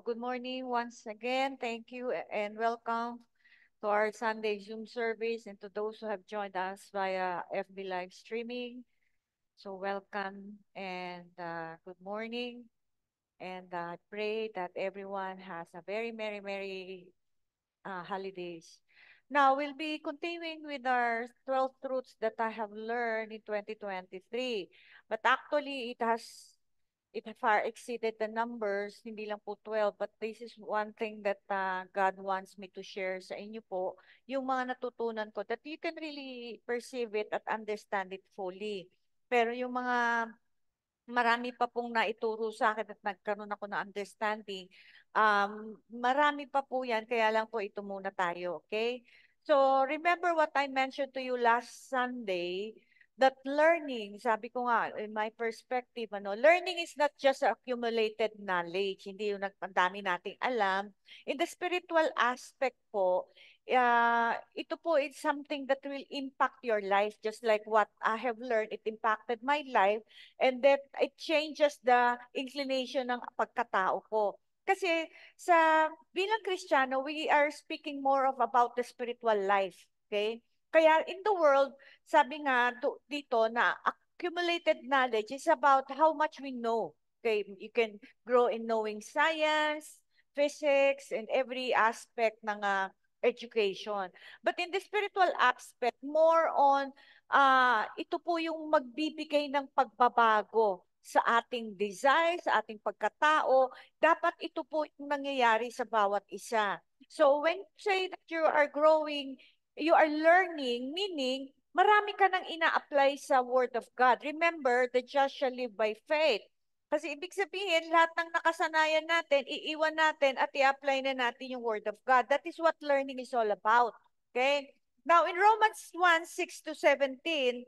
good morning once again. Thank you and welcome to our Sunday Zoom service and to those who have joined us via FB live streaming. So welcome and good morning. And I pray that everyone has a very merry holidays. Now we'll be continuing with our 12 truths that I have learned in 2023. But actually it far exceeded the numbers, hindi lang po 12, but this is one thing that God wants me to share sa inyo po, yung mga natutunan ko that you can really perceive it at understand it fully. Pero yung mga marami pa pong naituro sa akin at nagkaroon ako ng understanding. Marami pa po yan, kaya lang po ito muna tayo, okay? So, remember what I mentioned to you last Sunday, that learning, sabi ko nga, in my perspective, learning is not just accumulated knowledge, hindi yung ang dami nating alam. In the spiritual aspect po, ito po is something that will impact your life, just like what I have learned, it impacted my life and that it changes the inclination ng pagkatao ko. Kasi sa bilang Kristiyano, we are speaking more of about the spiritual life. Okay? Kaya in the world, sabi nga dito na accumulated knowledge is about how much we know. Okay? You can grow in knowing science, physics, and every aspect ng education. But in the spiritual aspect, more on ito po yung magbibigay ng pagbabago sa ating desire, sa ating pagkatao. Dapat ito po yung nangyayari sa bawat isa. So when you say that you are growing, you are learning, meaning marami ka nang ina-apply sa Word of God. Remember, the just shall live by faith. Kasi ibig sabihin, lahat ng nakasanayan natin, iiwan natin at i-apply na natin yung Word of God. That is what learning is all about. Okay? Now, in Romans 1, 6 to 17,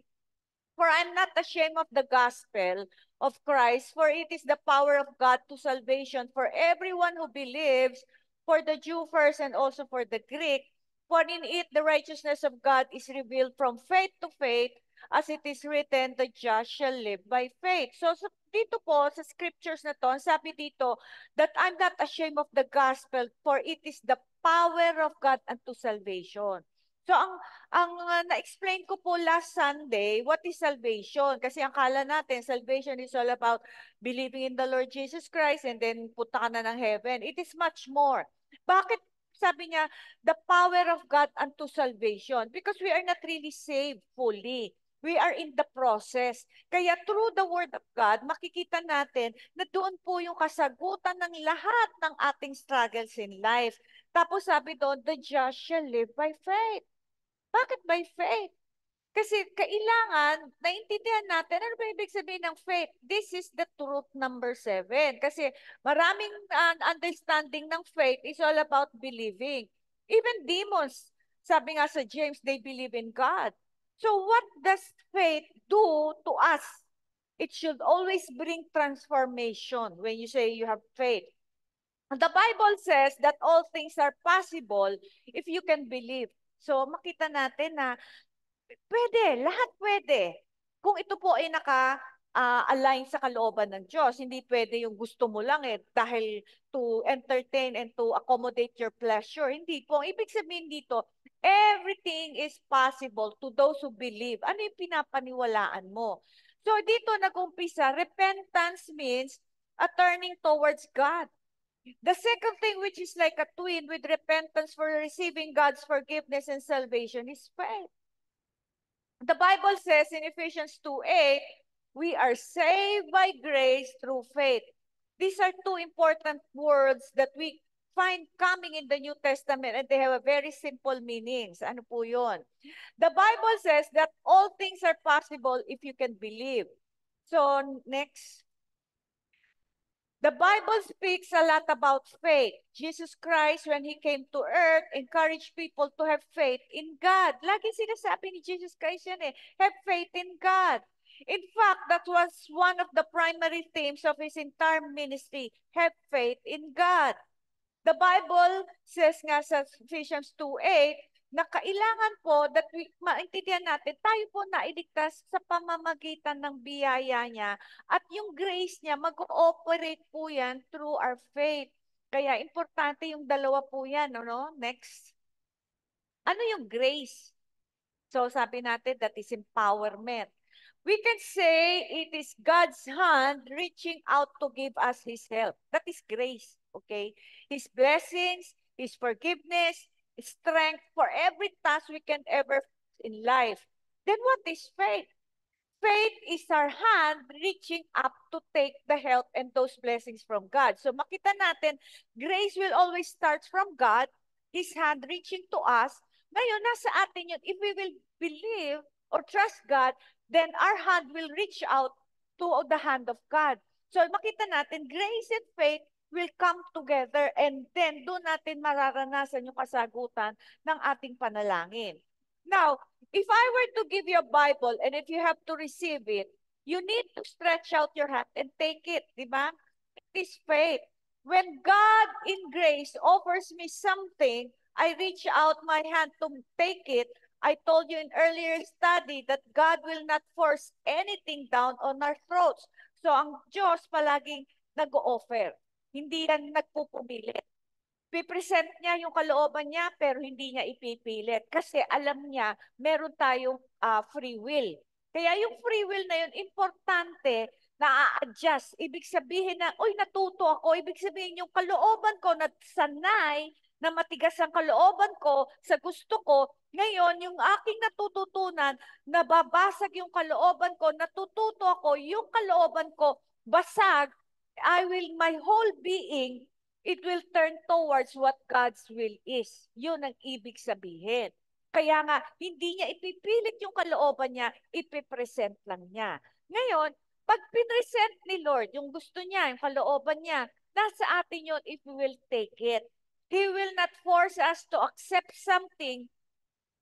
for I'm not ashamed of the gospel of Christ, for it is the power of God to salvation for everyone who believes, for the Jew first and also for the Greek. For in it the righteousness of God is revealed from faith to faith, as it is written, the just shall live by faith. So dito po, sa scriptures na to, sabi dito, that I'm not ashamed of the gospel, for it is the power of God unto salvation. So ang na-explain ko po last Sunday, what is salvation? Kasi ang kala natin, salvation is all about believing in the Lord Jesus Christ and then punta ka na ng heaven. It is much more. Bakit sabi niya, the power of God unto salvation? Because we are not really saved fully. We are in the process. Kaya through the Word of God, makikita natin na doon po yung kasagutan ng lahat ng ating struggles in life. Tapos sabi doon, the just shall live by faith. Bakit by faith? Kasi kailangan, naintindihan natin, ano ba ibig sabihin ng faith? This is the truth number 7. Kasi maraming understanding ng faith is all about believing. Even demons, sabi nga sa James, they believe in God. So what does faith do to us? It should always bring transformation when you say you have faith. The Bible says that all things are possible if you can believe. So makita natin na pwede, lahat pwede. Kung ito po ay naka-align sa kalooban ng Diyos, hindi pwede yung gusto mo lang dahil to entertain and to accommodate your pleasure. Hindi po. Ang ibig sabihin dito, everything is possible to those who believe. Ano yung pinapaniwalaan mo? So dito nag-umpisa, repentance means a turning towards God. The second thing, which is like a twin with repentance for receiving God's forgiveness and salvation, is faith. The Bible says in Ephesians 2:8, we are saved by grace through faith. These are two important words that we find coming in the New Testament and they have a very simple meanings. Ano po yun? The Bible says that all things are possible if you can believe. So next. The Bible speaks a lot about faith. Jesus Christ, when He came to earth, encouraged people to have faith in God. Lagi sinasabi ni Jesus Christ yan have faith in God. In fact, that was one of the primary themes of His entire ministry, have faith in God. The Bible says nga sa Ephesians 2:8 na kailangan po that maintindihan natin, tayo po nailigtas sa pamamagitan ng biyaya niya at yung grace niya mag-ooperate po yan through our faith. Kaya importante yung dalawa po yan, no? Next. Ano yung grace? So sabi natin that is empowerment. We can say it is God's hand reaching out to give us His help. That is grace, okay? His blessings, His forgiveness, His strength for every task we can ever in life. Then what is faith? Faith is our hand reaching up to take the help and those blessings from God. So makita natin, grace will always start from God, His hand reaching to us. Ngayon, nasa atin yun. If we will believe or trust God, then our hand will reach out to the hand of God. So makita natin, grace and faith will come together and then doon natin mararanasan yung kasagutan ng ating panalangin. Now, if I were to give you a Bible and if you have to receive it, you need to stretch out your hand and take it, di ba? It is faith. When God in grace offers me something, I reach out my hand to take it. I told you in earlier study that God will not force anything down on our throats. So ang Diyos palaging nag-o-offer. Hindi yan nagpupumilit. Pipresent niya yung kalooban niya pero hindi niya ipipilit kasi alam niya meron tayong free will. Kaya yung free will na yun, importante na a-adjust. Ibig sabihin na, oy, natuto ako. Ibig sabihin yung kalooban ko na sanay na matigas ang kalooban ko sa gusto ko. Ngayon, yung aking natututunan, nababasag yung kalooban ko, natututo ako, yung kalooban ko, basag, my whole being it will turn towards what God's will is. Yun ang ibig sabihin. Kaya nga, hindi niya ipipilit yung kalooban niya, ipipresent lang niya. Ngayon, pag pinresent ni Lord, yung gusto niya, yung kalooban niya, nasa atin yun if we will take it. He will not force us to accept something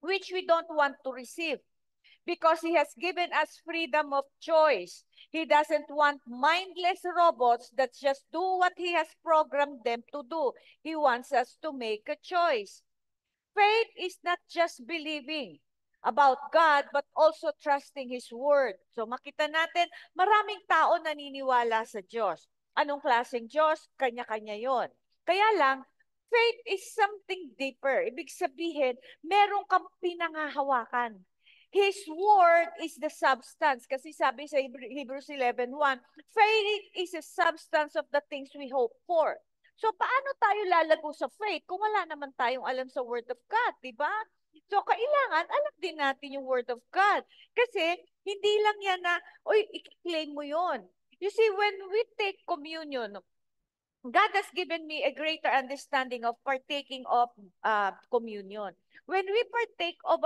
which we don't want to receive because He has given us freedom of choice. He doesn't want mindless robots that just do what He has programmed them to do. He wants us to make a choice. Faith is not just believing about God, but also trusting His Word. So makita natin, maraming tao naniniwala sa Diyos. Anong klaseng Diyos? Kanya-kanya yon. Kaya lang, faith is something deeper. Ibig sabihin, meron kang pinangahawakan. His word is the substance. Kasi sabi sa Hebrews 11:1, faith is a substance of the things we hope for. So paano tayo lalago sa faith kung wala naman tayong alam sa Word of God, di ba? So kailangan alam din natin yung Word of God. Kasi hindi lang yan na, oy, i-claim mo yon. You see, when we take communion, God has given me a greater understanding of partaking of communion. When we partake of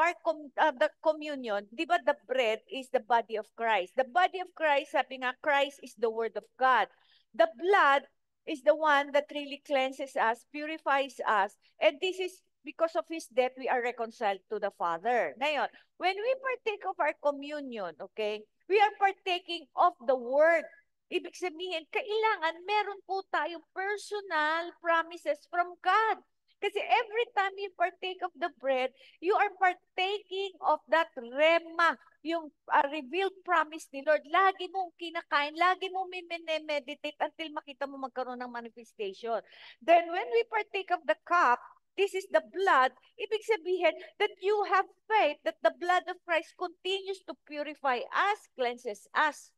the communion, di ba the bread is the body of Christ. The body of Christ, sabi nga, Christ is the Word of God. The blood is the one that really cleanses us, purifies us. And this is because of His death, we are reconciled to the Father. Ngayon, when we partake of our communion, okay, we are partaking of the Word. Ibig sabihin, kailangan meron po tayong personal promises from God. Kasi every time you partake of the bread, you are partaking of that rema, yung revealed promise ni Lord. Lagi mong kinakain, lagi mong meditate until makita mo magkaroon ng manifestation. Then when we partake of the cup, this is the blood, ibig sabihin that you have faith that the blood of Christ continues to purify us, cleanses us.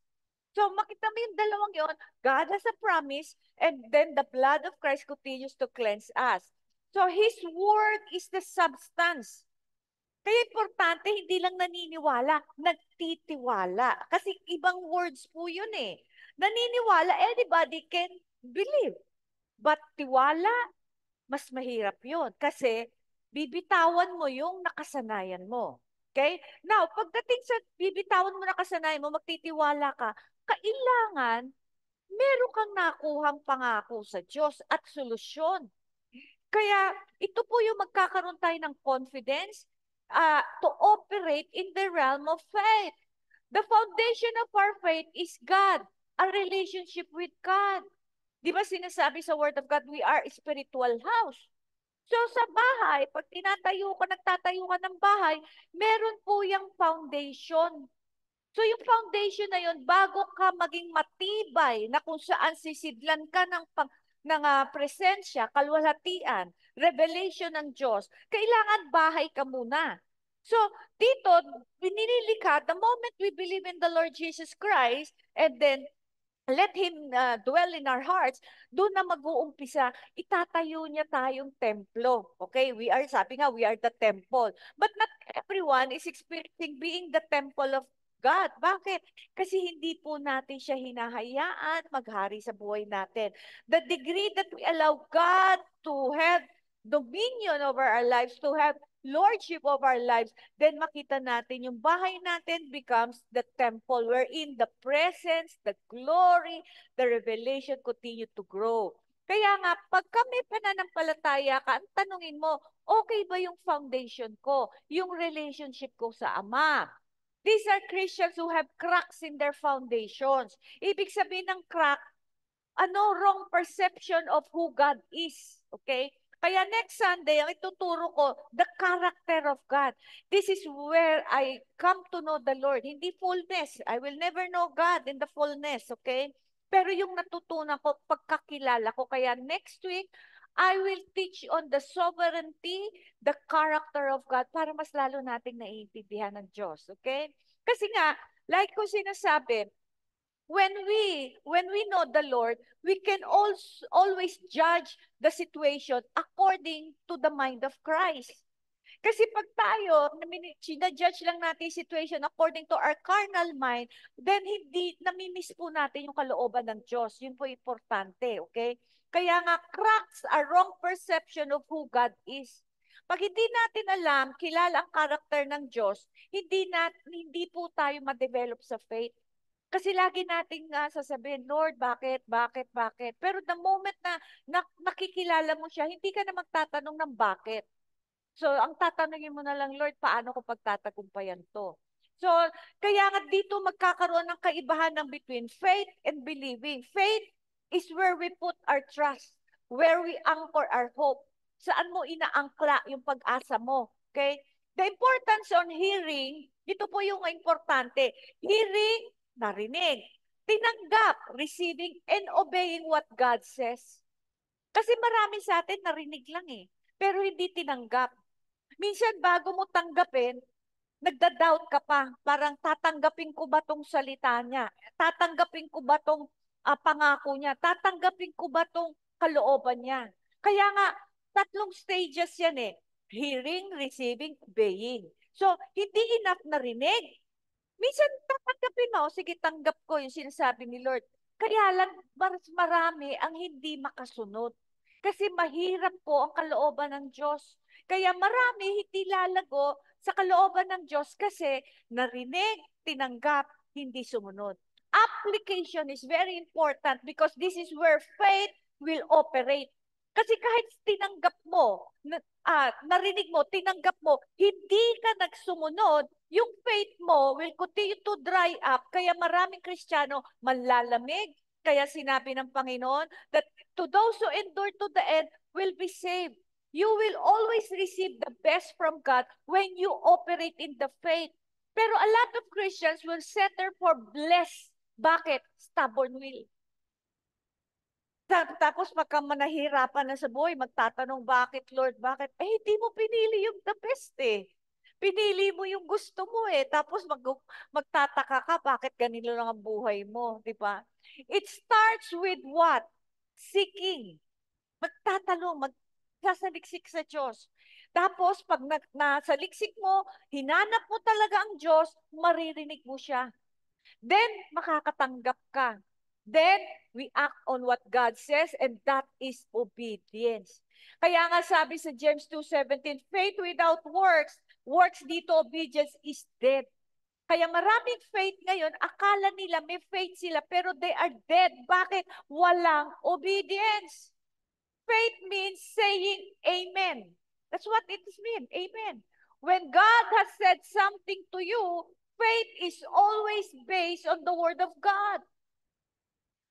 So makita mo yung dalawang yon, God has a promise and then the blood of Christ continues to cleanse us. So His word is the substance. Kaya importante, hindi lang naniniwala, nagtitiwala. Kasi ibang words po yun eh. Naniniwala, anybody can believe. But tiwala, mas mahirap yun. Kasi bibitawan mo yung nakasanayan mo. Okay? Now, pagdating sa bibitawan mo nakasanayan mo, magtitiwala ka, kailangan meron kang nakuhang pangako sa Diyos at solusyon. Kaya ito po yung magkakaroon tayo ng confidence to operate in the realm of faith. The foundation of our faith is God, a relationship with God. Di ba sinasabi sa Word of God, we are a spiritual house. So sa bahay, pag nagtatayo ka ng bahay, meron po yung foundation. So yung foundation na yun, bago ka maging matibay na kung saan sisidlan ka ng ng presensya, kalwalhatian, revelation ng Diyos, kailangan bahay ka muna. So, dito, binililikha, the moment we believe in the Lord Jesus Christ, and then let Him dwell in our hearts, doon na mag-uumpisa, itatayo niya tayong templo. Okay? Sabi nga, we are the temple. But not everyone is experiencing being the temple of God. Bakit? Kasi hindi po natin siya hinahayaan maghari sa buhay natin. The degree that we allow God to have dominion over our lives, to have lordship of our lives, then makita natin yung bahay natin becomes the temple wherein the presence, the glory, the revelation continue to grow. Kaya nga, pag kami pananampalataya ka, ang tanungin mo, okay ba yung foundation ko, yung relationship ko sa Ama? These are Christians who have cracks in their foundations. Ibig sabihin ng crack, wrong perception of who God is. Okay? Kaya next Sunday, ang ituturo ko, the character of God. This is where I come to know the Lord. Hindi fullness. I will never know God in the fullness, okay? Pero yung natutunan ko, pagkakilala ko. Kaya next week, I will teach on the sovereignty, the character of God, para mas lalo nating naiintindihan ng Diyos, okay? Kasi nga, like ko sinasabi, when we know the Lord, we can also always judge the situation according to the mind of Christ. Kasi pag tayo, sinajudge lang natin yung situation according to our carnal mind, then hindi, namimiss po natin yung kalooban ng Diyos. Yun po importante, okay? Kaya nga, cracks are wrong perception of who God is. Pag hindi natin alam, kilala ang karakter ng Diyos, hindi po tayo ma-develop sa faith. Kasi lagi nating sasabihin, Lord, bakit? Pero the moment na nakikilala mo siya, hindi ka na magtatanong ng bakit. So, ang tatanungin mo na lang, Lord, paano ko pagtatagumpayan to? So, kaya nga dito magkakaroon ng kaibahan ng between faith and believing. Faith is where we put our trust, where we anchor our hope. Saan mo inaangkla yung pag-asa mo? Okay? The importance on hearing, ito po yung importante. Hearing, narinig. Tinanggap, receiving, and obeying what God says. Kasi marami sa atin narinig lang eh, pero hindi tinanggap. Minsan bago mo tanggapin, nagda-doubt ka pa. Parang tatanggapin ko ba tong salita niya? Tatanggapin ko ba tong pangako niya? Tatanggapin ko ba tong kalooban niya? Kaya nga, tatlong stages yan eh. Hearing, receiving, obeying. So, hindi enough na rinig. Minsan tatanggapin mo, sige tanggap ko yung sinasabi ni Lord. Kaya lang, marami ang hindi makasunod. Kasi mahirap po ang kalooban ng Diyos. Kaya marami hindi lalago sa kalooban ng Diyos kasi narinig, tinanggap, hindi sumunod. Application is very important because this is where faith will operate. Kasi kahit tinanggap mo, narinig mo, tinanggap mo, hindi ka nagsumunod, yung faith mo will continue to dry up. Kaya maraming Kristiyano manlalamig. Kaya sinabi ng Panginoon that to those who endure to the end will be saved. You will always receive the best from God when you operate in the faith. Pero a lot of Christians will settle for blessed. Bakit? Stubborn will. Tapos pagka manahirapan na sa buhay, magtatanong, bakit Lord, bakit? Eh, hindi mo pinili yung the best eh. Pinili mo yung gusto mo eh. Tapos magtataka ka, bakit ganito lang ang buhay mo, di ba? It starts with what? Seeking. Magtatanong, magsasaliksik sa Diyos. Tapos pag nasaliksik mo, hinanap mo talaga ang Diyos, maririnig mo siya. Then, makakatanggap ka. Then, we act on what God says, and that is obedience. Kaya nga sabi sa James 2:17, faith without works dito, obedience is dead. Kaya maraming faith ngayon, akala nila may faith sila, pero they are dead. Bakit? Walang obedience. Faith means saying amen. That's what it means, amen. When God has said something to you, faith is always based on the word of God.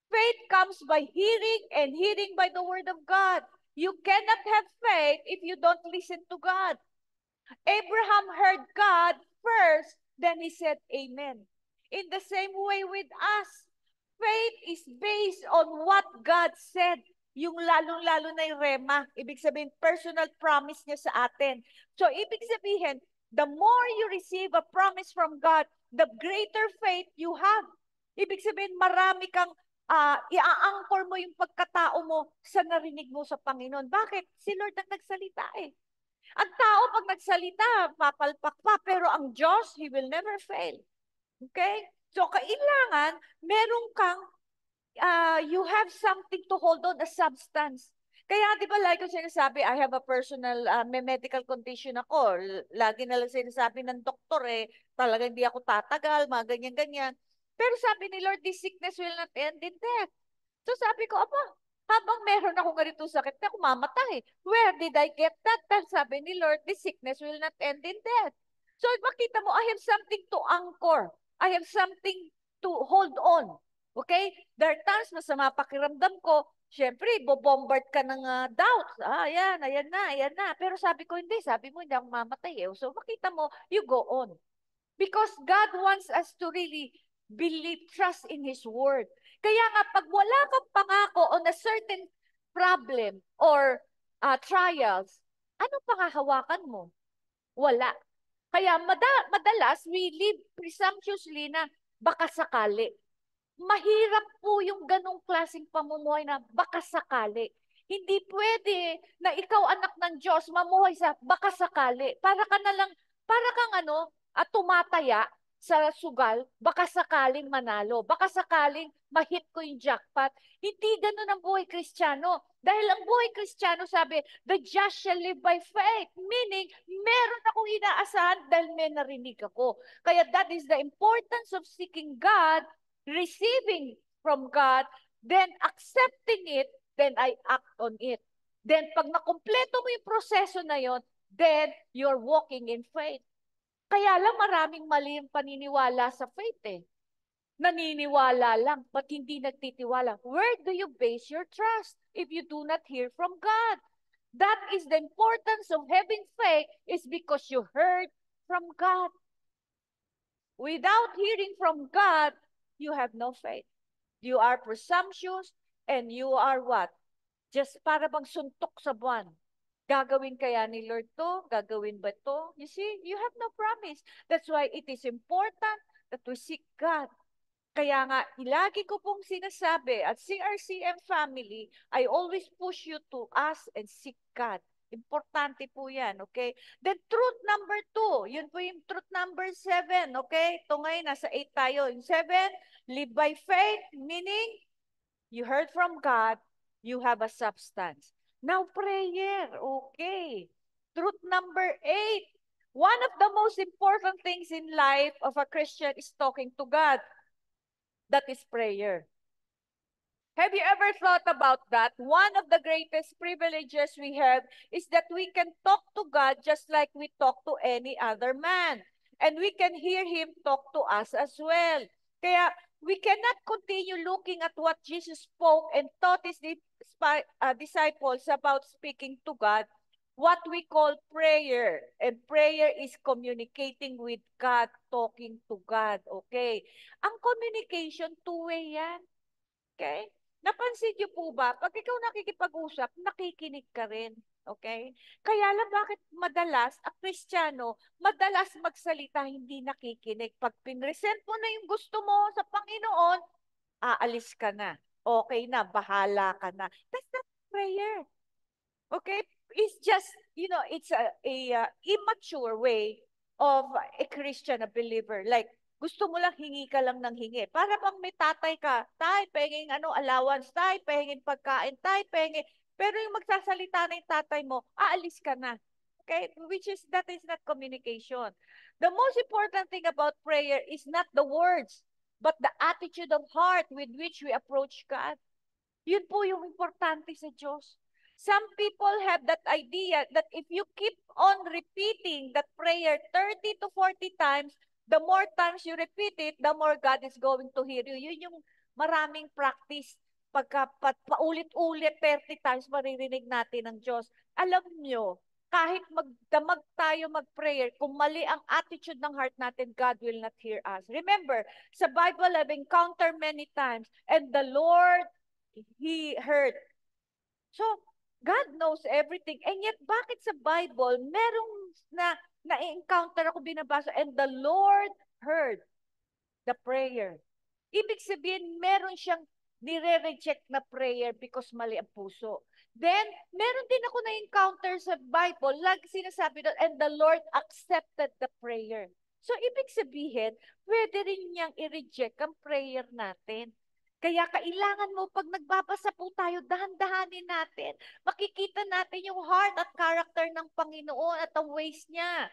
Faith comes by hearing and hearing by the word of God. You cannot have faith if you don't listen to God. Abraham heard God first, then he said amen. In the same way with us, faith is based on what God said. Yung lalong-lalo na yung rema. Ibig sabihin, personal promise niya sa atin. So, ibig sabihin, the more you receive a promise from God, the greater faith you have. Ibig sabihin, marami kang i-anchor mo yung pagkatao mo sa narinig mo sa Panginoon. Bakit? Si Lord ang nagsalita eh. Ang tao pag nagsalita, papalpak pa. Pero ang Diyos, He will never fail. Okay? So, kailangan meron kang you have something to hold on, a substance. Kaya di ba like ko sinasabi, I have a personal, may medical condition ako. Lagi na lang sinasabi ng doktor talaga hindi ako tatagal, mga ganyan-ganyan. Pero sabi ni Lord, this sickness will not end in death. So sabi ko, apa, habang meron ako ganito sakit, ako mamatay. Where did I get that? Dahil sabi ni Lord, this sickness will not end in death. So makita mo, I have something to anchor. I have something to hold on. Okay? There are times masama pakiramdam ko, syempre, bobombard ka ng doubts. Ayan na. Pero sabi ko, hindi. Sabi mo, hindi ako mamatay eh. So makita mo, you go on. Because God wants us to really believe, trust in His Word. Kaya nga, pag wala kang pangako on a certain problem or trials, anong pangahawakan mo? Wala. Kaya madalas, we live presumptuously na baka sakali. Mahirap po yung ganong klaseng pamumuhay na baka sakali. Hindi pwede na ikaw anak ng Diyos, mamuhay sa baka sakali. Para ka na lang, para kang tumataya sa sugal, baka sakaling manalo, baka sakaling mahit ko yung jackpot. Hindi ganun ang buhay Kristiyano. Dahil ang buhay Kristiyano, sabi, the just shall live by faith. Meaning, meron akong inaasahan dahil may narinig ako. Kaya that is the importance of seeking God, receiving from God, then accepting it, then I act on it. Then pag nakumpleto mo yung proseso na yon, then you're walking in faith. Kaya lang maraming mali yung paniniwala sa faith eh. Naniniwala lang, but hindi nagtitiwala. Where do you base your trust if you do not hear from God? That is the importance of having faith, is because you heard from God. Without hearing from God, you have no faith. You are presumptuous and you are what? Just para bang suntok sa buwan. Gagawin kaya ni Lord to? Gagawin ba to? You see, you have no promise. That's why it is important that we seek God. Kaya nga, lagi ko pong sinasabi, at CRCM family, I always push you to ask and seek God. Importante po yan, okay? Then truth number 2, yun po yung truth number 7, okay? Ito ngayon, nasa 8 tayo. Yung 7, live by faith, meaning, you heard from God, you have a substance. Now, prayer, okay. Truth number 8, one of the most important things in life of a Christian is talking to God. That is prayer. Have you ever thought about that? One of the greatest privileges we have is that we can talk to God just like we talk to any other man. And we can hear Him talk to us as well. Kaya we cannot continue looking at what Jesus spoke and taught His disciples about speaking to God, what we call prayer. And prayer is communicating with God, talking to God. Okay? Ang communication, two-way yan. Okay? Napansin niyo po ba, pag ikaw nakikipag-usap, nakikinig ka rin. Okay? Kaya lang bakit madalas, ang Kristiyano, madalas magsalita, hindi nakikinig. Pag pinresent mo na yung gusto mo sa Panginoon, aalis ka na. Okay na, bahala ka na. That's not prayer. Okay? It's just, it's a immature way of a Christian, a believer. Like, gusto mo lang hingi ka lang ng hingi. Para bang may tatay ka, tay, pahingin allowance, tay, pahingin pagkain, tay, pahingin. Pero yung magsasalita na yung tatay mo, aalis ka na. Okay? That is not communication. The most important thing about prayer is not the words, but the attitude of heart with which we approach God. Yun po yung importante sa Diyos. Some people have that idea that if you keep on repeating that prayer 30 to 40 times, the more times you repeat it, the more God is going to hear you. Yun yung maraming practice. Pagka paulit-ulit 30 times maririnig natin ng Diyos. Alam nyo, kahit magdamag tayo mag-prayer, kung mali ang attitude ng heart natin, God will not hear us. Remember, sa Bible, I've encountered many times, and the Lord, He heard So, God knows everything. And yet, bakit sa Bible, merong na-encounter ako binabasa, and the Lord heard the prayer. Ibig sabihin, meron siyang nire-reject na prayer because mali ang puso. Then, meron din ako na-encounter sa Bible, lagi sinasabi doon, and the Lord accepted the prayer. So, ibig sabihin, pwede rin niyang i-reject ang prayer natin. Kaya kailangan mo, pag nagbabasa po tayo, dahan-dahanin natin. Makikita natin yung heart at character ng Panginoon at ang ways niya.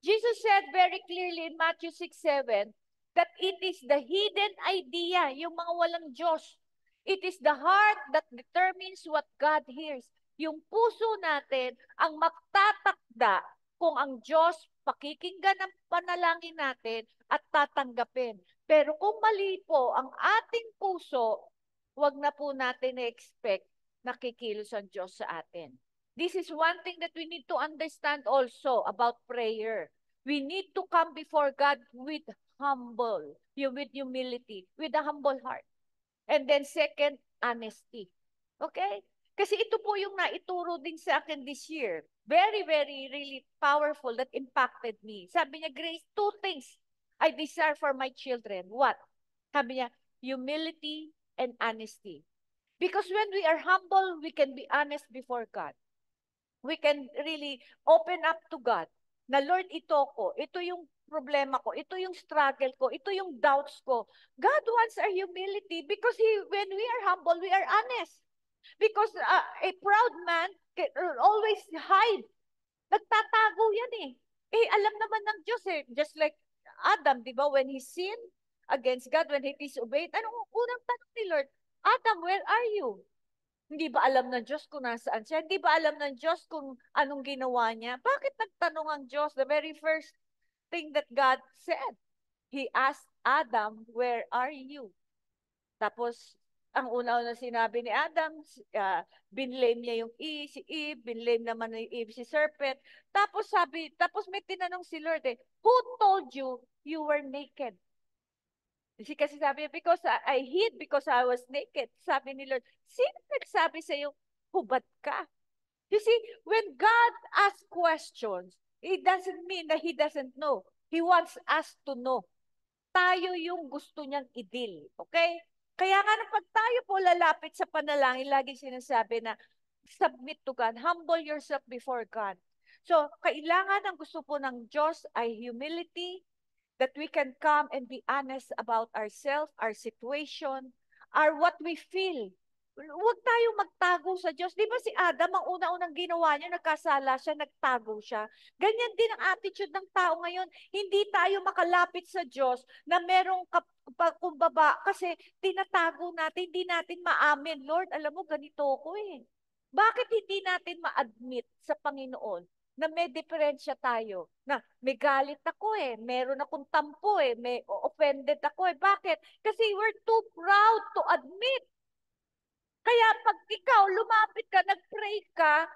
Jesus said very clearly in Matthew 6:7 that it is the hidden idea, yung mga walang Diyos. It is the heart that determines what God hears. Yung puso natin ang magtatakda kung ang Diyos pakikinggan ang panalangin natin at tatanggapin. Pero kung mali po ang ating puso, wag na po natin i-expect na kikilos ang Diyos sa atin. This is one thing that we need to understand also about prayer. We need to come before God with with humility, with a humble heart. And then second, honesty. Okay? Kasi ito po yung naituro din sa akin this year. Very, very, really powerful that impacted me. Sabi niya, Grace, two things I desire for my children. What? Sabi niya, humility and honesty. Because when we are humble, we can be honest before God. We can really open up to God na Lord, ito yung problema ko, ito yung struggle ko, ito yung doubts ko. God wants our humility because when we are humble, we are honest. Because a proud man can always hide. Nagtatago yan eh. Eh, alam naman ng Diyos eh. Just like Adam, di ba, when he sinned against God, when he disobeyed, anong unang tanong ni Lord? Adam, where are you? Hindi ba alam ng Diyos kung nasaan siya? Hindi ba alam ng Diyos kung anong ginawa niya? Bakit nagtanong ang Diyos? The very first thing that God said, He asked Adam, where are you? Tapos, ang una-una sinabi ni Adam, binlame niya yung si Eve, binlame naman ni Eve si serpent. Tapos may tinanong si Lord who told you you were naked? Kasi sabi niya, because I hid because I was naked. Sabi ni Lord, sino nagsabi sa iyo, hubad ka? You see, when God asks questions, it doesn't mean that He doesn't know. He wants us to know. Tayo yung gusto niyang i-deal. Okay? Kaya nga pag tayo po lalapit sa panalangin, lagi sinasabi na, submit to God, humble yourself before God. So, kailangan ang gusto po ng Diyos ay humility, that we can come and be honest about ourselves, our situation, or what we feel. Huwag tayong magtago sa Diyos. Di ba si Adam, ang una-unang ginawa niya, nagkasala siya, nagtago siya. Ganyan din ang attitude ng tao ngayon. Hindi tayo makalapit sa Diyos na merong kumbaba kasi tinatago natin, hindi natin maamin. Lord, alam mo, ganito ko eh. Bakit hindi natin ma-admit sa Panginoon na may diferensya tayo, na may galit ako eh, meron akong tampo eh, may offended ako eh. Bakit? Kasi we're too proud to admit. Kaya pag ikaw lumapit ka, nag-pray ka,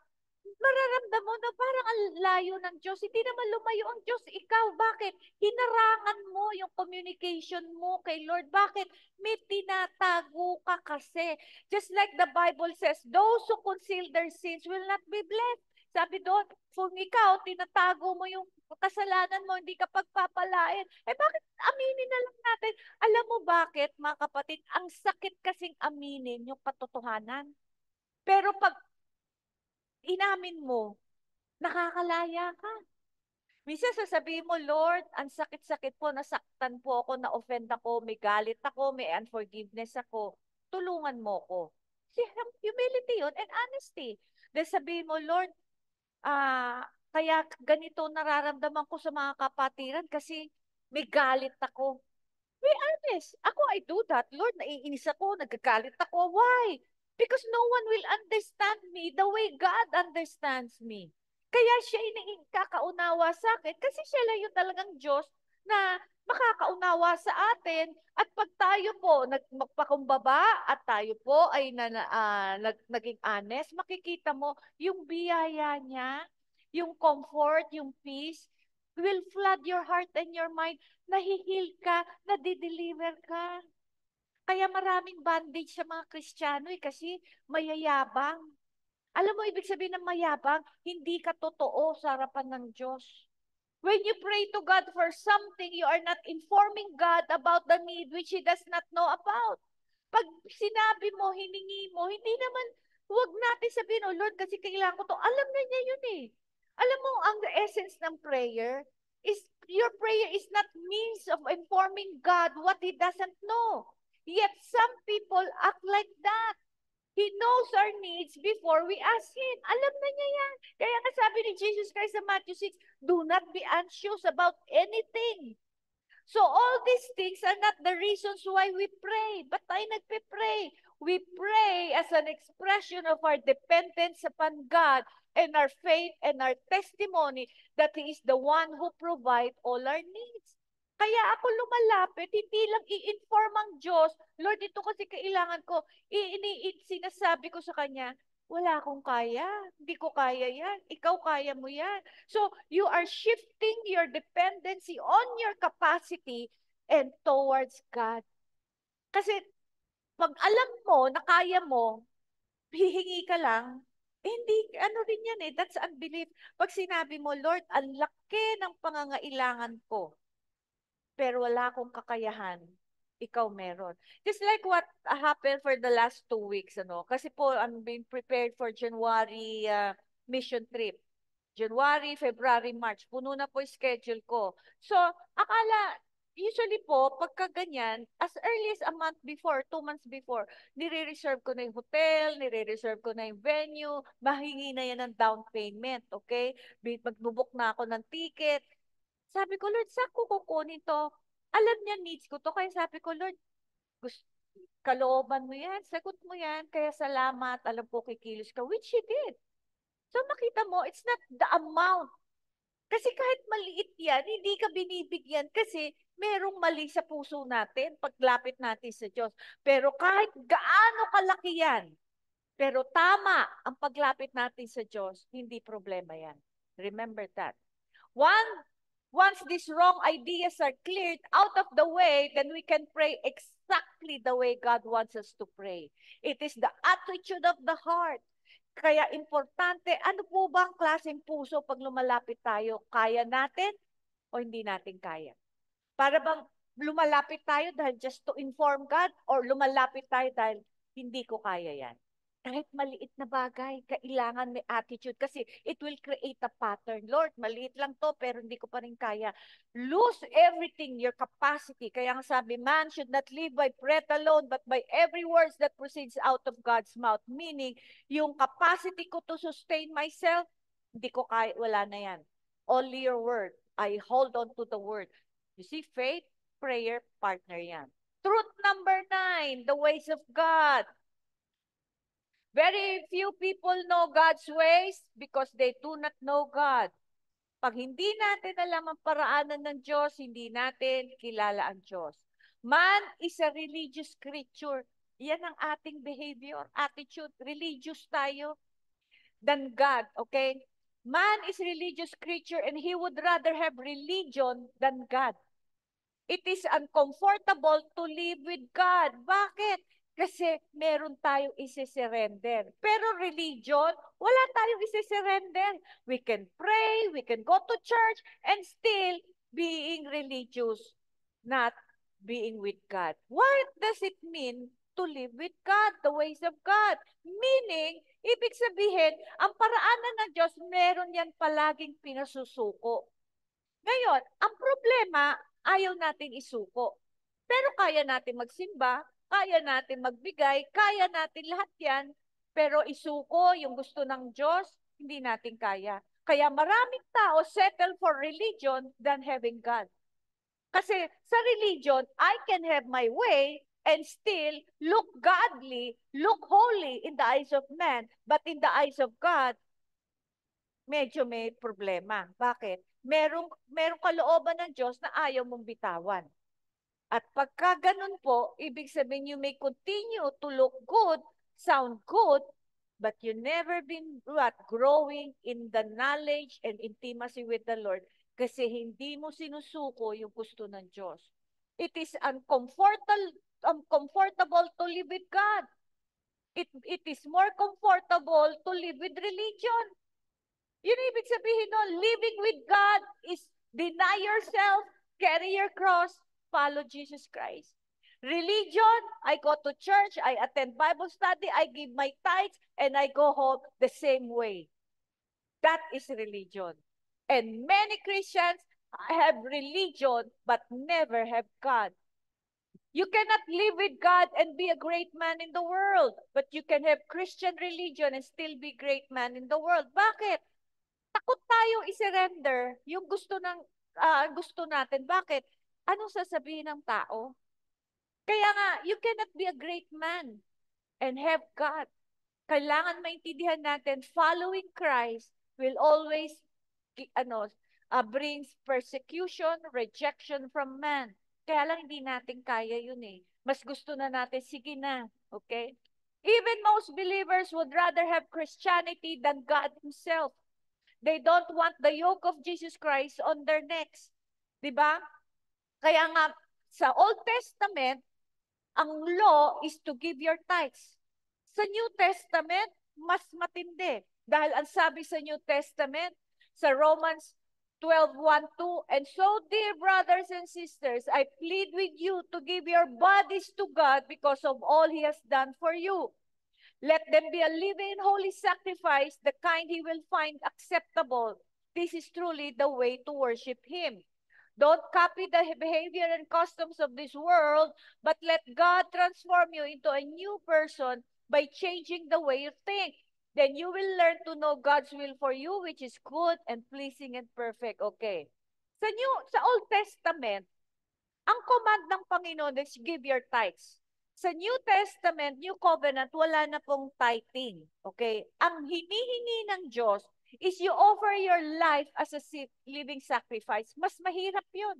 mararamdam mo na parang ang layo ng Diyos. Hindi naman lumayo ang Diyos. Ikaw, bakit? Hinarangan mo yung communication mo kay Lord. Bakit? May tinatago ka kasi. Just like the Bible says, those who conceal their sins will not be blessed. Sabi doon, kung ikaw, tinatago mo yung kasalanan mo, hindi ka pagpapalain. Eh bakit aminin na lang natin? Alam mo bakit, mga kapatid? Ang sakit kasing aminin yung katotohanan. Pero pag inamin mo, nakakalaya ka. Minsan sasabihin mo, Lord, ang sakit-sakit po, nasaktan po ako, na-offend ako, may galit ako, may unforgiveness ako. Tulungan mo ko. Humility yun and honesty. Then sabihin mo, Lord, kaya ganito nararamdaman ko sa mga kapatiran kasi may galit ako. Be honest. Ako, I do that. Lord, naiinis ako, nagkagalit ako. Why? Because no one will understand me the way God understands me. Kaya siya ay nakakaunawa sa akin kasi siya lang yung talagang Diyos na makakaunawa sa atin. At pag tayo po magpakumbaba at tayo po ay naging honest, makikita mo yung biyaya niya, yung comfort, yung peace, will flood your heart and your mind. Nahihil ka, nadideliver ka. Kaya maraming bandage sa mga Kristiyano kasi mayayabang. Alam mo, ibig sabihin ng mayabang, hindi ka totoo sa harapan ng Diyos. When you pray to God for something, you are not informing God about the need which He does not know about. Pag sinabi mo, hiningi mo, hindi naman, huwag natin sabihin, oh Lord, kasi kailangan ko to. Alam na niya yun eh. Alam mo, ang essence ng prayer is, your prayer is not means of informing God what He doesn't know. Yet some people act like that. He knows our needs before we ask Him. Alam na niya yan. Kaya nga sabi ni Jesus Christ sa Matthew 6, do not be anxious about anything. So all these things are not the reasons why we pray. Ba't tayo nagpe-pray? We pray as an expression of our dependence upon God and our faith and our testimony that He is the one who provides all our needs. Kaya ako lumalapit, hindi lang i-inform ang Diyos, Lord, ito kasi kailangan ko, sinasabi ko sa Kanya, wala akong kaya, hindi ko kaya yan, ikaw kaya mo yan. So, you are shifting your dependency on your capacity and towards God. Kasi, pag alam mo na kaya mo, hihingi ka lang, hindi, ano rin yan eh, that's unbelief. Pag sinabi mo, Lord, ang laki ng pangangailangan ko, pero wala akong kakayahan, ikaw meron. Just like what happened for the last 2 weeks, ano? Kasi po, I'm being prepared for January mission trip. January, February, March, puno na po yung schedule ko. So, usually po, pagka ganyan, as early as a month before, 2 months before, nire-reserve ko na yung hotel, nire-reserve ko na yung venue, mahingi na yan ng down payment, okay? Magbubuk na ako ng ticket. Sabi ko, Lord, saan ko kukunin to? Alam niya needs ko to. Kaya sabi ko, Lord, gusto, kalooban mo yan, sagot mo yan, kaya salamat, alam ko kikilos ka, which He did. So makita mo, it's not the amount. Kasi kahit maliit yan, hindi ka binibigyan kasi merong mali sa puso natin paglapit natin sa Diyos. Pero kahit gaano kalaki yan, pero tama ang paglapit natin sa Diyos, hindi problema yan. Remember that. Once these wrong ideas are cleared out of the way, then we can pray exactly the way God wants us to pray. It is the attitude of the heart. Kaya importante, ano po ba ang klaseng puso pag lumalapit tayo? Kaya natin o hindi natin kaya? Para bang lumalapit tayo dahil just to inform God or lumalapit tayo dahil hindi ko kaya yan? Kahit maliit na bagay, kailangan may attitude kasi it will create a pattern. Lord, maliit lang to pero hindi ko pa rin kaya. Lose everything, your capacity. Kaya nga sabi, man should not live by bread alone but by every word that proceeds out of God's mouth. Meaning, yung capacity ko to sustain myself, hindi ko kaya, wala na yan. Only your word. I hold on to the word. You see, faith, prayer, partner yan. Truth number 9, the ways of God. Very few people know God's ways because they do not know God. Pag hindi natin alam ang paraanan ng Diyos, hindi natin kilala ang Diyos. Man is a religious creature. Yan ang ating behavior, attitude. Religious tayo than God, okay? Man is a religious creature and he would rather have religion than God. It is uncomfortable to live with God. Bakit? Kasi meron tayong isi-surrender. Pero religion, wala tayong isi-surrender. We can pray, we can go to church, and still being religious, not being with God. What does it mean to live with God, the ways of God? Meaning, ibig sabihin, ang paraanan ng Diyos, meron yan palaging pinasusuko. Ngayon, ang problema, ayaw natin isuko. Pero kaya natin magsimba, kaya natin magbigay, kaya natin lahat yan. Pero isuko, yung gusto ng Diyos, hindi natin kaya. Kaya maraming tao settle for religion than having God. Kasi sa religion, I can have my way and still look godly, look holy in the eyes of man, but in the eyes of God, medyo may problema. Bakit? Merong kalooban ng Diyos na ayaw mong bitawan. At pagka ganun po, ibig sabihin you may continue to look good, sound good, but you never been growing in the knowledge and intimacy with the Lord kasi hindi mo sinusuko yung gusto ng Diyos. It is uncomfortable to live with God. It is more comfortable to live with religion. Yun ibig sabihin nun, living with God is deny yourself, carry your cross, follow Jesus Christ. Religion, I go to church, I attend Bible study, I give my tithes, and I go home the same way. That is religion. And many Christians have religion but never have God. You cannot live with God and be a great man in the world, but you can have Christian religion and still be great man in the world. Bakit? Takot tayong i-surrender yung gusto natin. Bakit? Anong sasabihin ng tao? Kaya nga, you cannot be a great man and have God. Kailangan maintindihan natin, following Christ will always brings persecution, rejection from man. Kaya lang hindi natin kaya yun eh. Mas gusto na natin, sige na. Okay? Even most believers would rather have Christianity than God Himself. They don't want the yoke of Jesus Christ on their necks. Diba? Kaya nga, sa Old Testament, ang law is to give your tithes. Sa New Testament, mas matindi. Dahil ang sabi sa New Testament, sa Romans 12:1-2, and so, dear brothers and sisters, I plead with you to give your bodies to God because of all He has done for you. Let them be a living holy sacrifice, the kind He will find acceptable. This is truly the way to worship Him. Don't copy the behavior and customs of this world, but let God transform you into a new person by changing the way you think. Then you will learn to know God's will for you, which is good and pleasing and perfect. Okay. Sa Old Testament, ang command ng Panginoon is give your tithes. Sa New Testament, New Covenant, wala na pong tithing. Okay? Ang hinihingi ng Diyos is you offer your life as a living sacrifice. Mas mahirap yun.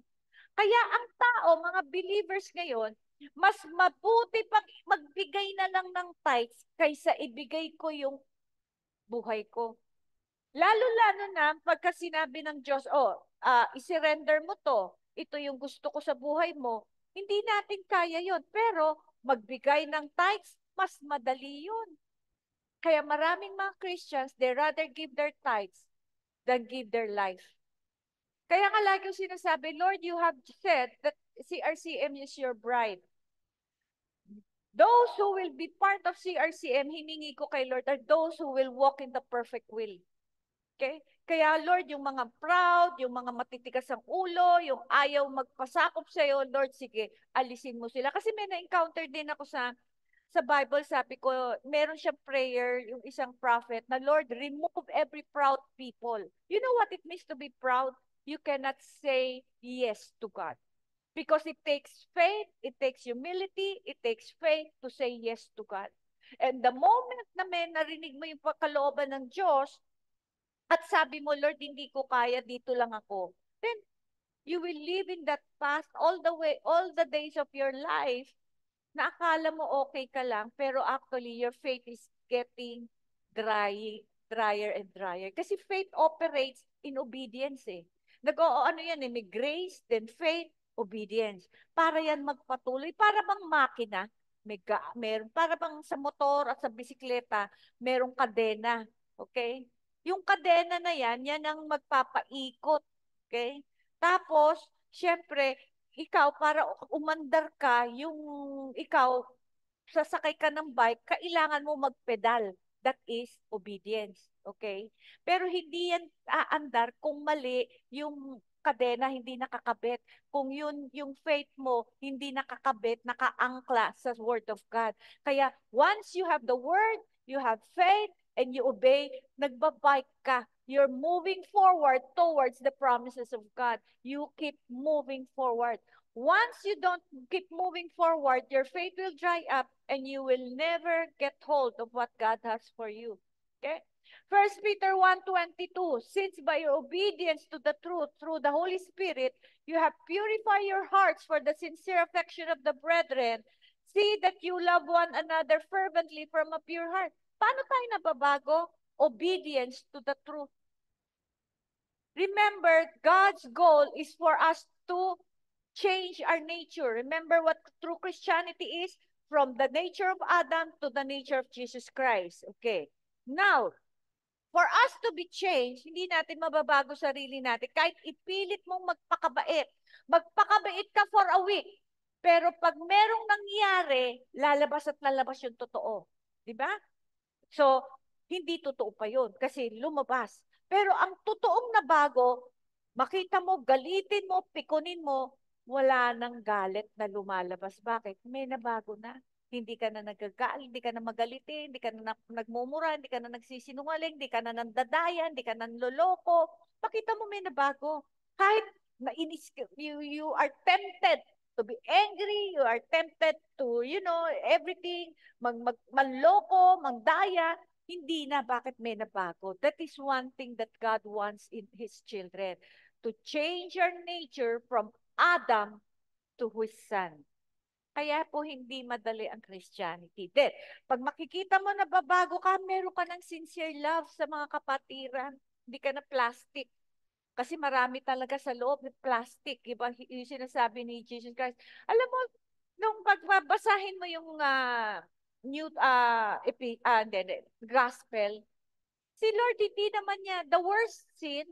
Kaya ang tao, mga believers ngayon, mas mabuti pag magbigay na lang ng tithes kaysa ibigay ko yung buhay ko. Lalo-lalo na pagka sinabi ng Diyos, i-surrender mo to, ito yung gusto ko sa buhay mo, hindi natin kaya yon. Pero magbigay ng tithes, mas madali yun. Kaya maraming mga Christians, they rather give their tithes than give their life. Kaya nga lagi yung sinasabi, Lord, you have said that CRCM is your bride. Those who will be part of CRCM, hiningi ko kay Lord, are those who will walk in the perfect will. Okay? Kaya Lord, yung mga proud, yung mga matitigas ang ulo, yung ayaw magpasakop sa iyo, Lord, sige, alisin mo sila. Kasi may na-encounter din ako sa Bible, sabi ko, meron siyang prayer, yung isang prophet, na Lord, remove every proud people. You know what it means to be proud? You cannot say yes to God. Because it takes faith, it takes humility, it takes faith to say yes to God. And the moment na may narinig mo yung pagkalooban ng Diyos, at sabi mo, Lord, hindi ko kaya, dito lang ako, then you will live in that path all the days of your life, na akala mo okay ka lang, pero actually, your faith is getting drier and drier. Kasi faith operates in obedience eh. Ano yan eh, may grace, then faith, obedience. Para yan magpatuloy, para bang makina, meron, para bang sa motor at sa bisikleta, merong kadena. Okay? Yung kadena na yan ang magpapaikot. Okay? Tapos, syempre, ikaw, para umandar ka, yung ikaw, sasakay ka ng bike, kailangan mo magpedal. That is obedience. Okay? Pero hindi yan aandar kung mali yung kadena, hindi nakakabit. Kung yun, yung faith mo, hindi nakakabit, nakaangkla sa Word of God. Kaya, once you have the Word, you have faith, and you obey, nagbabike ka. You're moving forward towards the promises of God. You keep moving forward. Once you don't keep moving forward, your faith will dry up and you will never get hold of what God has for you. Okay? 1 Peter 1:22, since by your obedience to the truth through the Holy Spirit, you have purified your hearts for the sincere affection of the brethren, see that you love one another fervently from a pure heart. Paano tayo nababago? Obedience to the truth. Remember, God's goal is for us to change our nature. Remember what true Christianity is? from the nature of Adam to the nature of Jesus Christ. Okay. Now, for us to be changed, hindi natin mababago sarili natin. Kahit ipilit mong magpakabait. Magpakabait ka for a week. Pero pag merong nangyari, lalabas at lalabas yung totoo. Di ba? So, hindi totoo pa yun kasi lumabas. Pero ang totoong nabago, makita mo, galitin mo, pikunin mo, wala nang galit na lumalabas. Bakit? May nabago na. Hindi ka na nagagalit, hindi ka na magalitin, hindi ka na nagmumura, hindi ka na nagsisinungaling, hindi ka na nandadaya, hindi ka na nloloko. Pakita mo may nabago. Kahit nainis, you are tempted to be angry, you are tempted to, everything, manloko, magdaya, hindi na. Bakit may nabago? That is one thing that God wants in His children. To change your nature from Adam to His Son. Kaya po hindi madali ang Christianity. Then, pag makikita mo na babago ka, meron ka ng sincere love sa mga kapatiran. Hindi ka na plastic. Kasi marami talaga sa loob ng plastic. Iba yung sinasabi ni Jesus Christ. Alam mo, nung pagbabasahin mo yung gospel, si Lord, hindi naman niya, the worst sin,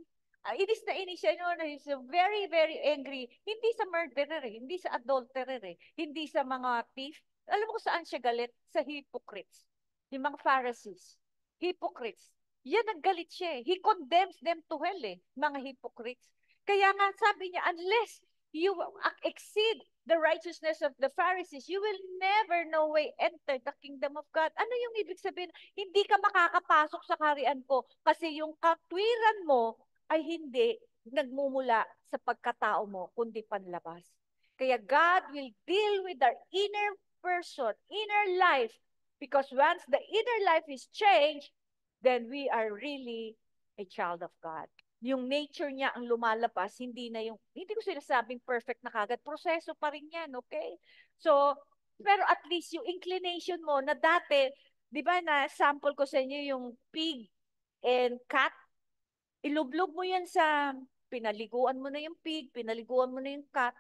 inis na inis siya, he's very, very angry. Hindi sa murderer, hindi sa adulterer, hindi sa mga thief. Alam mo kung saan siya galit? Sa hypocrites. Yung mga Pharisees. Hypocrites. Yan ang galit siya. He condemns them to hell, mga hypocrites. Kaya nga sabi niya, unless you exceed the righteousness of the Pharisees, you will never no way enter the kingdom of God. Ano yung ibig sabihin? Hindi ka makakapasok sa kaharian ko kasi yung katwiran mo ay hindi nagmumula sa pagkatao mo, kundi panlabas. Kaya God will deal with our inner person, inner life, because once the inner life is changed, then we are really a child of God. Yung nature niya ang lumalabas, hindi ko sinasabing perfect na kagad, proseso pa rin yan, okay? So, pero at least yung inclination mo na dati, di ba na sample ko sa inyo yung pig and cat, ilublob mo yan pinaliguan mo na yung pig, pinaliguan mo na yung cat,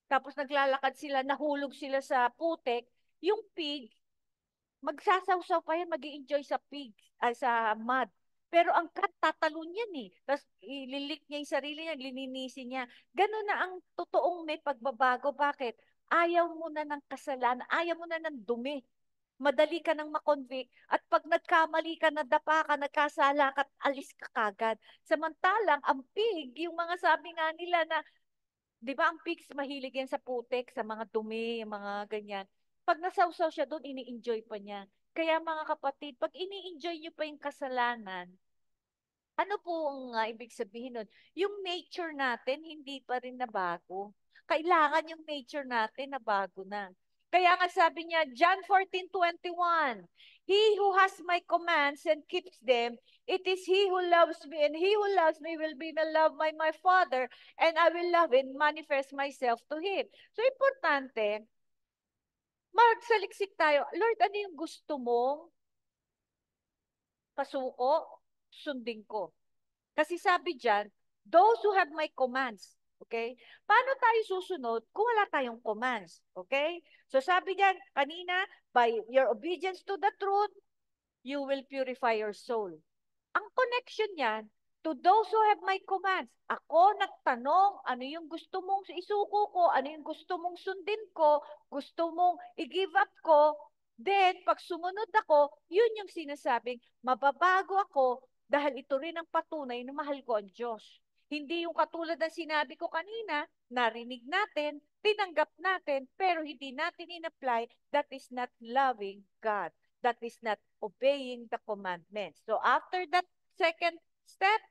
tapos naglalakad sila, nahulog sila sa putek, yung pig, magsasawsaw pa yan, mag-i-enjoy sa pig, sa mud. Pero ang cat, tatalon yan eh. Tapos ililik niya yung sarili niya, lininisin niya. Ganun na ang totoong may pagbabago. Bakit? Ayaw mo na ng kasalanan, ayaw mo na ng dumi. Madali ka nang makonvict. At pag nagkamali ka, nadapa ka, nagkasala ka, alis ka kagad. Samantalang, ang pig, yung mga sabi nga nila na, di ba ang pigs mahilig yan sa putek, sa mga dumi, yung mga ganyan. Pag nasawsaw siya doon, ini-enjoy pa niya. Kaya mga kapatid, pag ini-enjoy niyo pa yung kasalanan, ano po ang ibig sabihin nun? Yung nature natin, hindi pa rin nabago. Kailangan yung nature natin na bago na. Kaya nga sabi niya, John 14:21, He who has my commands and keeps them, it is he who loves me, and he who loves me will be loved by my Father, and I will love and manifest myself to him. So, importante, magsaliksik tayo. Lord, ano yung gusto mong pasuko? Sundin ko. Kasi sabi dyan, those who have my commands. Okay? Paano tayo susunod kung wala tayong commands? Okay? So sabi dyan, kanina, by your obedience to the truth, you will purify your soul. Ang connection niyan, to those who have my commands. Ako nagtanong, ano yung gusto mong isuko ko, ano yung gusto mong sundin ko, gusto mong i-give up ko, then pag sumunod ako, yun yung sinasabing, mababago ako dahil ito rin ang patunay na mahal ko ang Diyos. Hindi yung katulad ng sinabi ko kanina, narinig natin, tinanggap natin, pero hindi natin in-apply, that is not loving God. That is not obeying the commandments. So after that second step,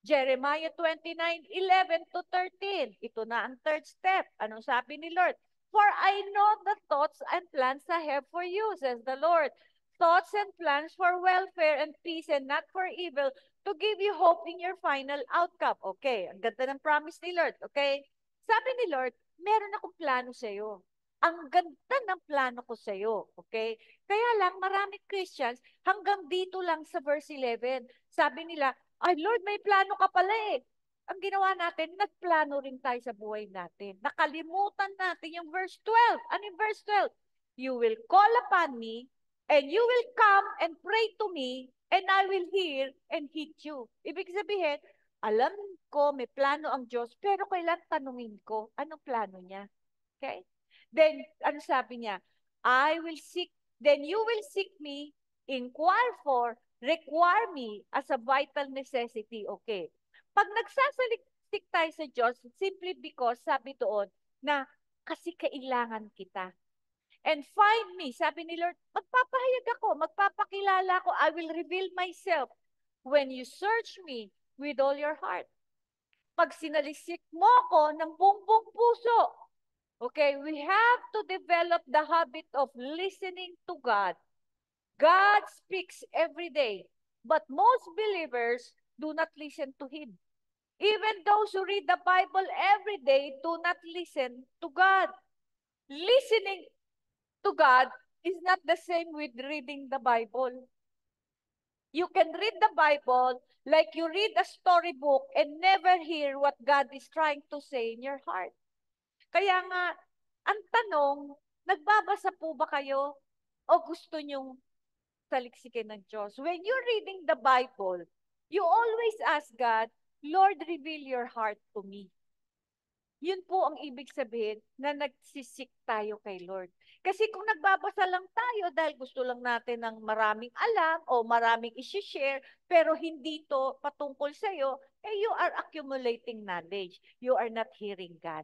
Jeremiah 29:11-13. Ito na ang third step. Anong sabi ni Lord? For I know the thoughts and plans I have for you, says the Lord. Thoughts and plans for welfare and peace and not for evil, to give you hope in your final outcome. Okay, ang ganda ng promise ni Lord. Okay? Sabi ni Lord, meron akong plano sa iyo. Ang ganda ng plano ko sa iyo. Okay? Kaya lang, maraming Christians, hanggang dito lang sa verse 11. Sabi nila, ay Lord, may plano ka pala eh. Ang ginawa natin, nagplano rin tayo sa buhay natin. Nakalimutan natin yung verse 12. Ano yung verse 12? You will call upon me, and you will come and pray to me, and I will hear and heed you. Ibig sabihin, alam ko may plano ang Diyos, pero kailan tanungin ko, anong plano niya? Okay? Then, ano sabi niya? I will seek, then you will seek me, inquire for, require me as a vital necessity. Okay. Pag nagsasaliksik tayo sa Diyos, simply because, sabi doon, na kasi kailangan kita. And find me, sabi ni Lord, magpapahayag ako, magpapakilala ako, I will reveal myself when you search me with all your heart. Pag sinalisik mo ako ng buong puso, okay, we have to develop the habit of listening to God. God speaks every day, but most believers do not listen to Him. Even those who read the Bible every day do not listen to God. Listening to God is not the same with reading the Bible. You can read the Bible like you read a storybook and never hear what God is trying to say in your heart. Kaya nga, ang tanong, nagbabasa po ba kayo o gusto nyong saliksikin ng Diyos? When you're reading the Bible, you always ask God, Lord, reveal your heart to me. Yun po ang ibig sabihin na nagsisik tayo kay Lord. Kasi kung nagbabasa lang tayo dahil gusto lang natin ng maraming alam o maraming isi-share, pero hindi to patungkol sa'yo, you are accumulating knowledge. You are not hearing God.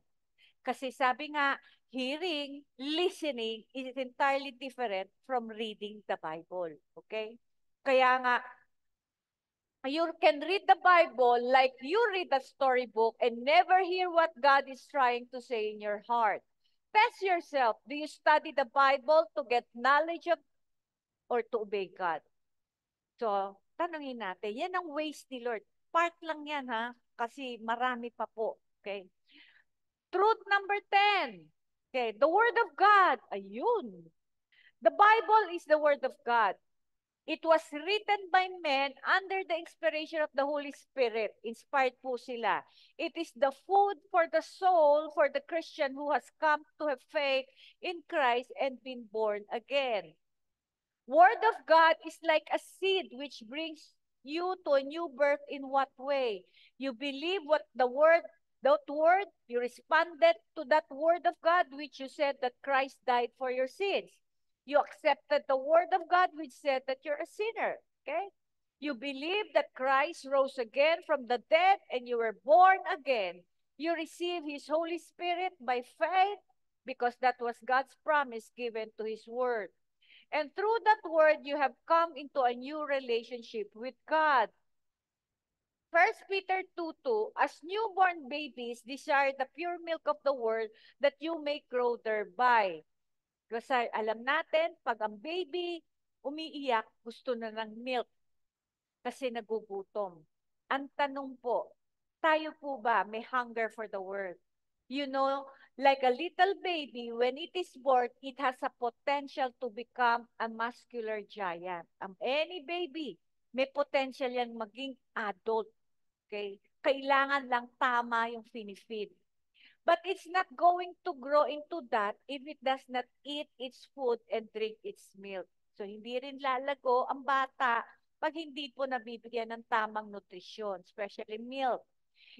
Kasi sabi nga, hearing, listening is entirely different from reading the Bible. Okay? Kaya nga, you can read the Bible like you read a storybook and never hear what God is trying to say in your heart. Test yourself. Do you study the Bible to get knowledge of or to obey God? So, tanungin natin. Yan ang ways ni Lord. Part lang yan, ha? Kasi marami pa po. Okay? Truth number 10. Okay, the Word of God. Ayun. The Bible is the Word of God. It was written by men under the inspiration of the Holy Spirit. Inspired po sila. It is the food for the soul for the Christian who has come to have faith in Christ and been born again. Word of God is like a seed which brings you to a new birth in what way? You believe what that word, you responded to that word of God which you said that Christ died for your sins. You accepted the word of God which said that you're a sinner. Okay? You believe that Christ rose again from the dead and you were born again. You receive His Holy Spirit by faith because that was God's promise given to His word. And through that word, you have come into a new relationship with God. 1 Peter 2:2, as newborn babies desire the pure milk of the word that you may grow thereby. Kasi alam natin, pag ang baby umiiyak, gusto na ng milk kasi nagugutom. Ang tanong po, tayo po ba may hunger for the word? You know, like a little baby, when it is born, it has a potential to become a muscular giant. Any baby, may potential yan maging adult. Okay? Kailangan lang tama yung finifeed. But it's not going to grow into that if it does not eat its food and drink its milk. So, hindi rin lalago ang bata pag hindi po nabibigyan ng tamang nutrisyon, especially milk.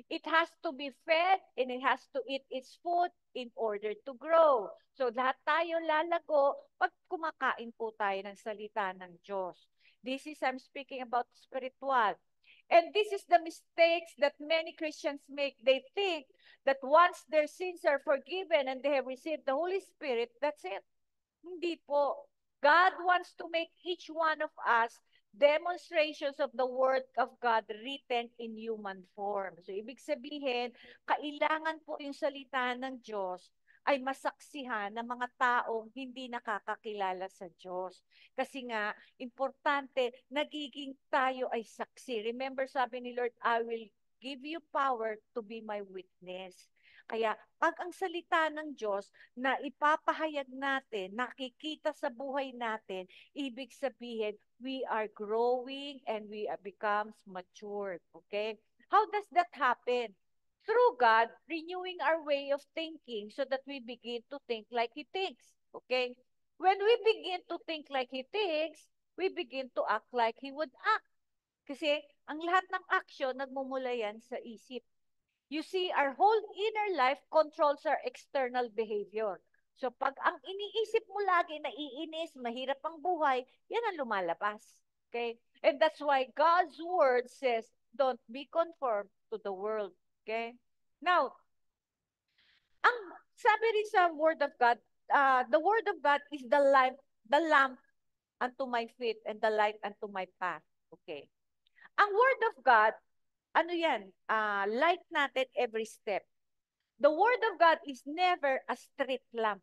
It has to be fed and it has to eat its food in order to grow. So, lahat tayo lalago pag kumakain po tayo ng salita ng Diyos. This is, I'm speaking about spiritual. And this is the mistakes that many Christians make. They think that once their sins are forgiven and they have received the Holy Spirit, that's it. Hindi po. God wants to make each one of us demonstrations of the Word of God written in human form. So, ibig sabihin, kailangan po yung salita ng Diyos ay masaksihan ng mga taong hindi nakakakilala sa Diyos. Kasi nga, importante, nagiging tayo ay saksi. Remember, sabi ni Lord, I will give you power to be my witness. Kaya, pag ang salita ng Diyos na ipapahayag natin, nakikita sa buhay natin, ibig sabihin, we are growing and we becomes matured. Okay? How does that happen? Through God, renewing our way of thinking so that we begin to think like He thinks. Okay? When we begin to think like He thinks, we begin to act like He would act. Kasi ang lahat ng action, nagmumula yan sa isip. You see, our whole inner life controls our external behavior. So pag ang iniisip mo lagi naiinis, mahirap ang buhay, yan ang lumalabas. Okay? And that's why God's word says, don't be conformed to the world. Okay? Now, ang sabi rin sa word of God, the word of God is the lamp unto my feet and the light unto my path. Okay? Ang word of God, ano yan? Light natin every step. The word of God is never a street lamp.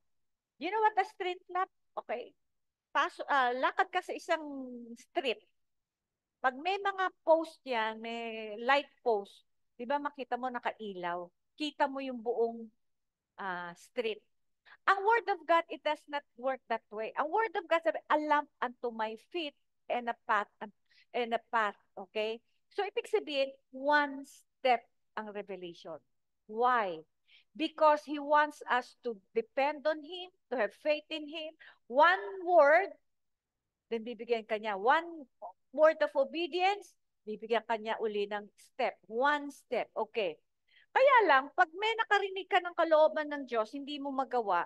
You know what a street lamp? Okay. Lakad ka sa isang street. Pag may mga post yan, may light post, di ba makita mo nakailaw? Kita mo yung buong street. Ang word of God, it does not work that way. Ang word of God, sabi, a lamp unto my feet and a path, okay? So, ibig sabihin, one step ang revelation. Why? Because He wants us to depend on Him, to have faith in Him. One word, then bibigyan kanya. One word of obedience, bibigyan kanya uli ng step. One step. Okay. Kaya lang, pag may nakarinig ka ng kalooban ng Diyos, hindi mo magawa,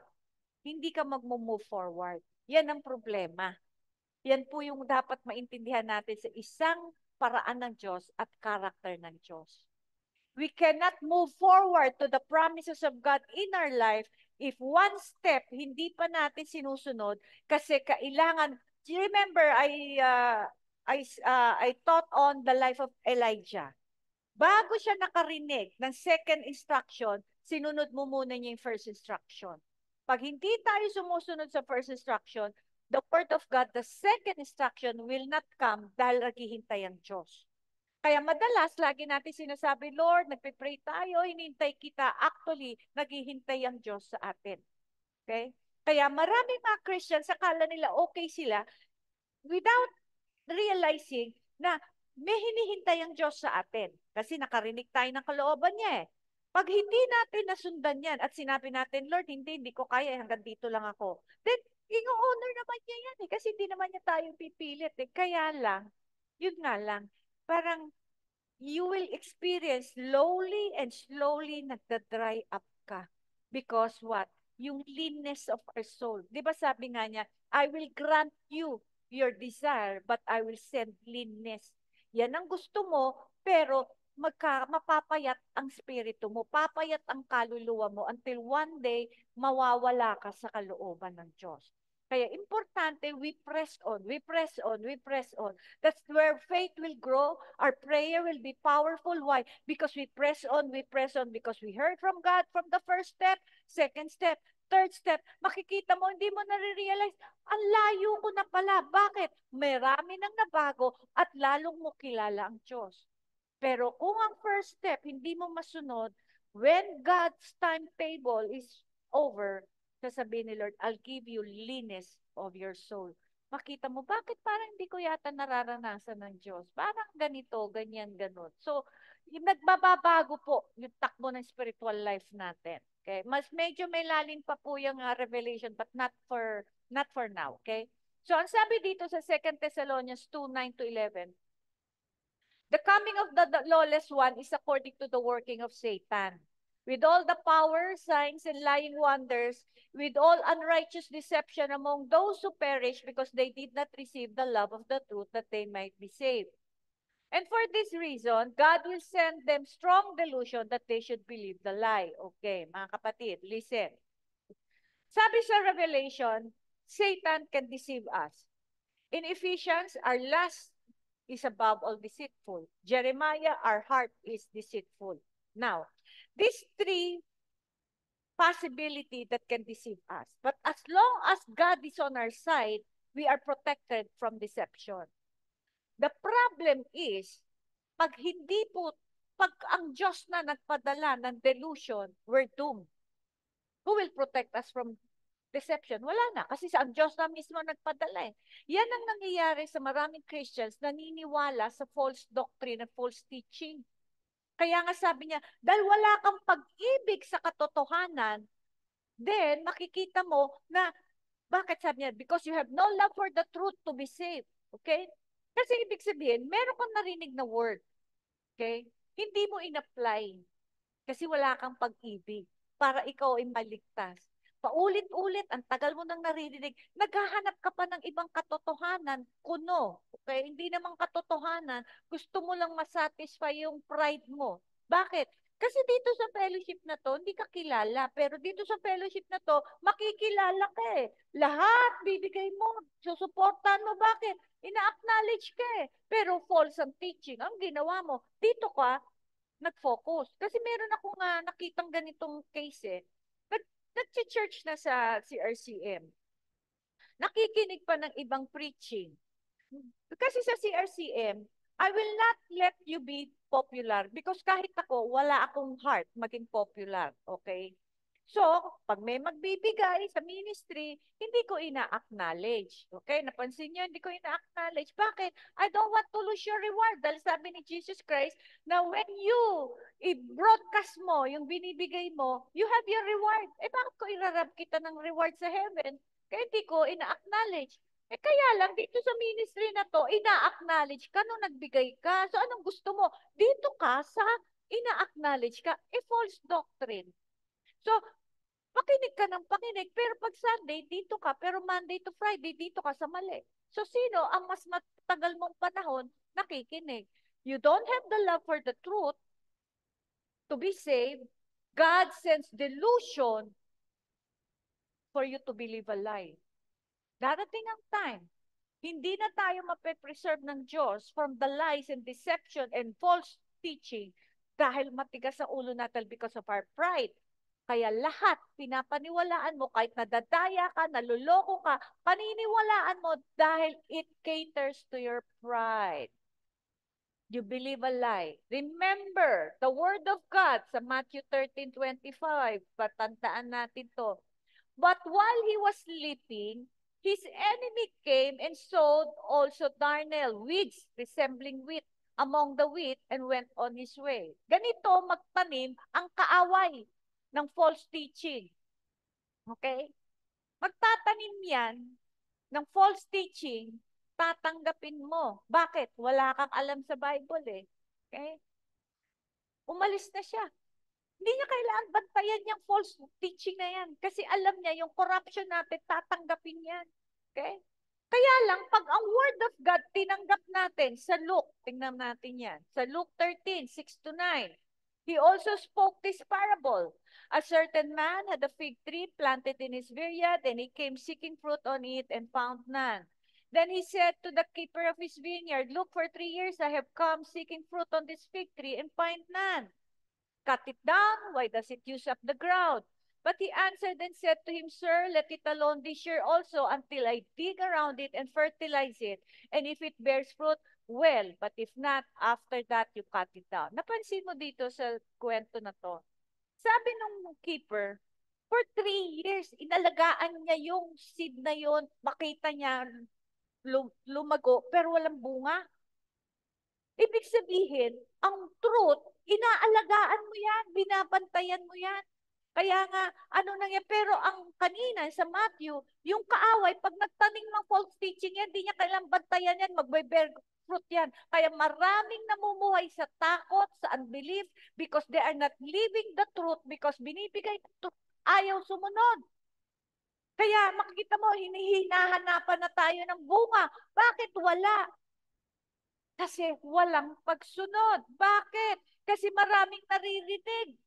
hindi ka mag-move forward. Yan ang problema. Yan po yung dapat maintindihan natin sa isang paraan ng Diyos at karakter ng Diyos. We cannot move forward to the promises of God in our life if one step hindi pa natin sinusunod kasi kailangan. Remember, I taught on the life of Elijah. Bago siya nakarinig ng second instruction, sinunod mo muna niya yung first instruction. Pag hindi tayo sumusunod sa first instruction, the word of God, the second instruction will not come dahil naghihintay ang Diyos. Kaya madalas, lagi natin sinasabi, Lord, nagpe-pray tayo, hinintay kita. Actually, naghihintay ang Diyos sa atin. Okay? Kaya maraming mga Christians, akala nila okay sila without realizing na may hinihintay ang Diyos sa atin. Kasi nakarinig tayo ng kalooban niya eh. Pag hindi natin nasundan yan at sinabi natin, Lord, hindi ko kaya, hanggang dito lang ako. Then, i-honor naman niya yan eh. Kasi hindi naman niya tayo pipilit eh. Kaya lang, yun nga lang, parang you will experience slowly nagda-dry up ka. Because what? Yung leanness of our soul. Di ba sabi nga niya, I will grant you your desire, but I will send leanness. Yan ang gusto mo, pero mapapayat ang spirito mo, papayat ang kaluluwa mo until one day, mawawala ka sa kalooban ng Diyos. Kaya importante, we press on, we press on, we press on. That's where faith will grow. Our prayer will be powerful. Why? Because we press on, because we heard from God from the first step, second step, third step. Makikita mo, hindi mo nare-realize, ang layo ko na pala. Bakit? Marami nang nabago at lalong mo kilala ang Diyos. Pero kung ang first step, hindi mo masunod, when God's timetable is over, sasabihin ni Lord, I'll give you leanness of your soul. Makita mo, bakit parang hindi ko yata nararanasan ng Diyos? Parang ganito, ganyan, ganon. So, nagbababago po yung takbo ng spiritual life natin. Okay? Mas medyo may lalim pa po yung revelation, but not for now. Okay? So, ang sabi dito sa 2 Thessalonians 2:9-11, the coming of the lawless one is according to the working of Satan. With all the power, signs, and lying wonders, with all unrighteous deception among those who perish because they did not receive the love of the truth that they might be saved. And for this reason, God will send them strong delusion that they should believe the lie. Okay, mga kapatid, listen. Sabi sa Revelation, Satan can deceive us. In Ephesians, our lust is above all deceitful. Jeremiah, our heart is deceitful. Now, these three possibility that can deceive us. But as long as God is on our side, we are protected from deception. The problem is, pag ang Diyos na nagpadala ng delusion, we're doomed. Who will protect us from deception? Wala na. Kasi ang Diyos na mismo nagpadala eh. Yan ang nangyayari sa maraming Christians naniniwala sa false doctrine at false teaching. Kaya nga sabi niya, dahil wala kang pag-ibig sa katotohanan, then makikita mo na Bakit sabi niya? Because you have no love for the truth to be saved. Okay? Kasi ibig sabihin, meron kang narinig na word. Okay? Hindi mo in-apply. Kasi wala kang pag-ibig para ikaw ay maligtas. Paulit-ulit, ang tagal mo nang naririnig, naghahanap ka pa ng ibang katotohanan, kuno. Okay? Hindi naman katotohanan, gusto mo lang masatisfy yung pride mo. Bakit? Kasi dito sa fellowship na to, hindi ka kilala. Pero dito sa fellowship na to, makikilala ka eh. Lahat bibigay mo, susuportahan mo. Bakit? Ina-acknowledge ka eh. Pero false ang teaching. Ang ginawa mo, dito ka, nag-focus. Kasi meron ako nga nakitang ganitong case eh. Nag, Nag-church na sa CRCM. Nakikinig pa ng ibang preaching. Kasi sa CRCM, I will not let you be popular because kahit ako, wala akong heart maging popular. Okay? So, pag may magbibigay sa ministry, hindi ko ina-acknowledge. Okay? Napansin niyo, hindi ko ina-acknowledge. Bakit? I don't want to lose your reward. Dahil sabi ni Jesus Christ, na when you i-broadcast mo yung binibigay mo, you have your reward. Eh, bakit ko irarab kita ng reward sa heaven? Kaya hindi ko ina-acknowledge. Eh kaya lang, dito sa ministry na to, ina-acknowledge ka nung nagbigay ka. So anong gusto mo? Dito ka sa ina-acknowledge ka, false doctrine. So, pakinig ka ng pakinig, pero pag Sunday, dito ka, pero Monday to Friday, dito ka sa mali. So, sino ang mas matagal mong panahon nakikinig? You don't have the love for the truth to be saved. God sends delusion for you to believe a lie. Darating ang time, hindi na tayo mape-preserve ng Diyos from the lies and deception and false teaching dahil matigas sa ulo natin because of our pride. Kaya lahat, pinapaniwalaan mo, kahit nadadaya ka, naluloko ka, paniniwalaan mo dahil it caters to your pride. You believe a lie. Remember, the word of God sa Matthew 13:25, patandaan natin to. But while he was sleeping, his enemy came and sowed also darnel, weeds resembling wheat, among the wheat and went on his way. Ganito magtanim ang kaaway ng false teaching. Okay? Magtatanim yan ng false teaching, tatanggapin mo. Bakit? Wala kang alam sa Bible eh. Okay? Umalis na siya. Hindi niya kailangan bantayan yung false teaching na yan. Kasi alam niya, yung corruption natin, tatanggapin yan. Okay? Kaya lang, pag ang word of God, tinanggap natin sa Luke, tingnan natin yan. Sa Luke 13:6-9, he also spoke this parable. A certain man had a fig tree planted in his vineyard, and he came seeking fruit on it and found none. Then he said to the keeper of his vineyard, look, for 3 years I have come seeking fruit on this fig tree and find none. Cut it down, why does it use up the ground? But he answered and said to him, Sir, let it alone this year also until I dig around it and fertilize it. And if it bears fruit, well, but if not, after that, you cut it down. Napansin mo dito sa kwento na to. Sabi nung keeper, for 3 years, inalagaan niya yung seed na yon, makita niya lumago, pero walang bunga. Ibig sabihin, ang truth, inaalagaan mo yan, binabantayan mo yan. Kaya nga, ano nang yan, pero ang kanina sa Matthew, yung kaaway, pag nagtanim ng false teaching yan, hindi niya kailangang bantayan yan, magbe-bear fruit yan. Kaya maraming namumuhay sa takot, sa unbelief, because they are not living the truth, because binibigay ng truth, ayaw sumunod. Kaya makikita mo, hinihinahan-hanapan na tayo ng bunga. Bakit wala? Kasi walang pagsunod. Bakit? Kasi maraming naririnig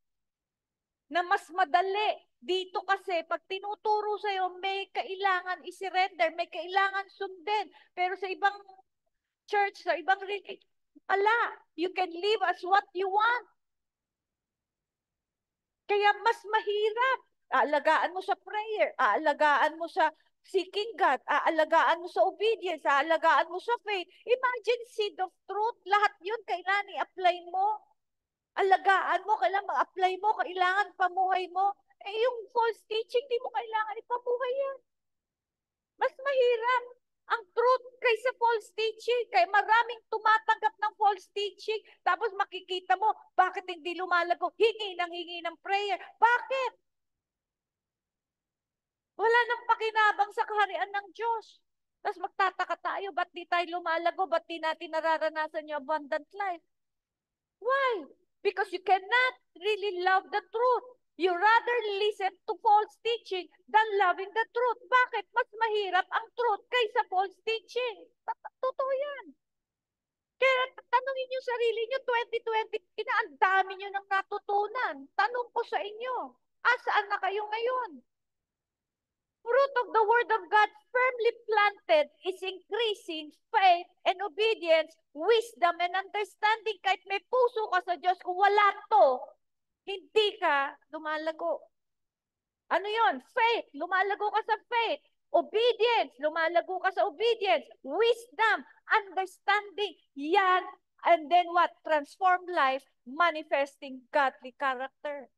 na mas madali. Dito kasi, pag tinuturo sa'yo, may kailangan isi-render, may kailangan sundin. Pero sa ibang church, sa ibang religion, ala, you can live as what you want. Kaya mas mahirap. Aalagaan mo sa prayer, aalagaan mo sa seeking God, aalagaan mo sa obedience, aalagaan mo sa faith. Imagine seed of truth, lahat yun kailangan i-apply mo. Alagaan mo, kailangan ma-apply mo, kailangan pamuhay mo. Eh yung false teaching, di mo kailangan ipamuhay yan. Mas mahirap ang truth kaysa false teaching. Kaya maraming tumatanggap ng false teaching. Tapos makikita mo, bakit hindi lumalago? Hingi ng prayer. Bakit? Wala nang pakinabang sa kaharian ng Diyos. Tapos magtataka tayo, ba't di tayo lumalago? Ba't di natin nararanasan yung abundant life? Why? Because you cannot really love the truth. You rather listen to false teaching than loving the truth. Bakit? Mas mahirap ang truth kaysa false teaching. Totoo yan. Kaya tanongin niyo sarili niyo, 2020, ang dami niyo nang natutunan. Tanong ko sa inyo, asaan na kayo ngayon? Fruit of the word of God firmly planted is increasing faith and obedience, wisdom and understanding. Kahit may puso ka sa Diyos, kung wala to, hindi ka lumalago. Ano yon? Faith, lumalago ka sa faith. Obedience, lumalago ka sa obedience. Wisdom, understanding, yan. And then what? Transform life, manifesting godly character.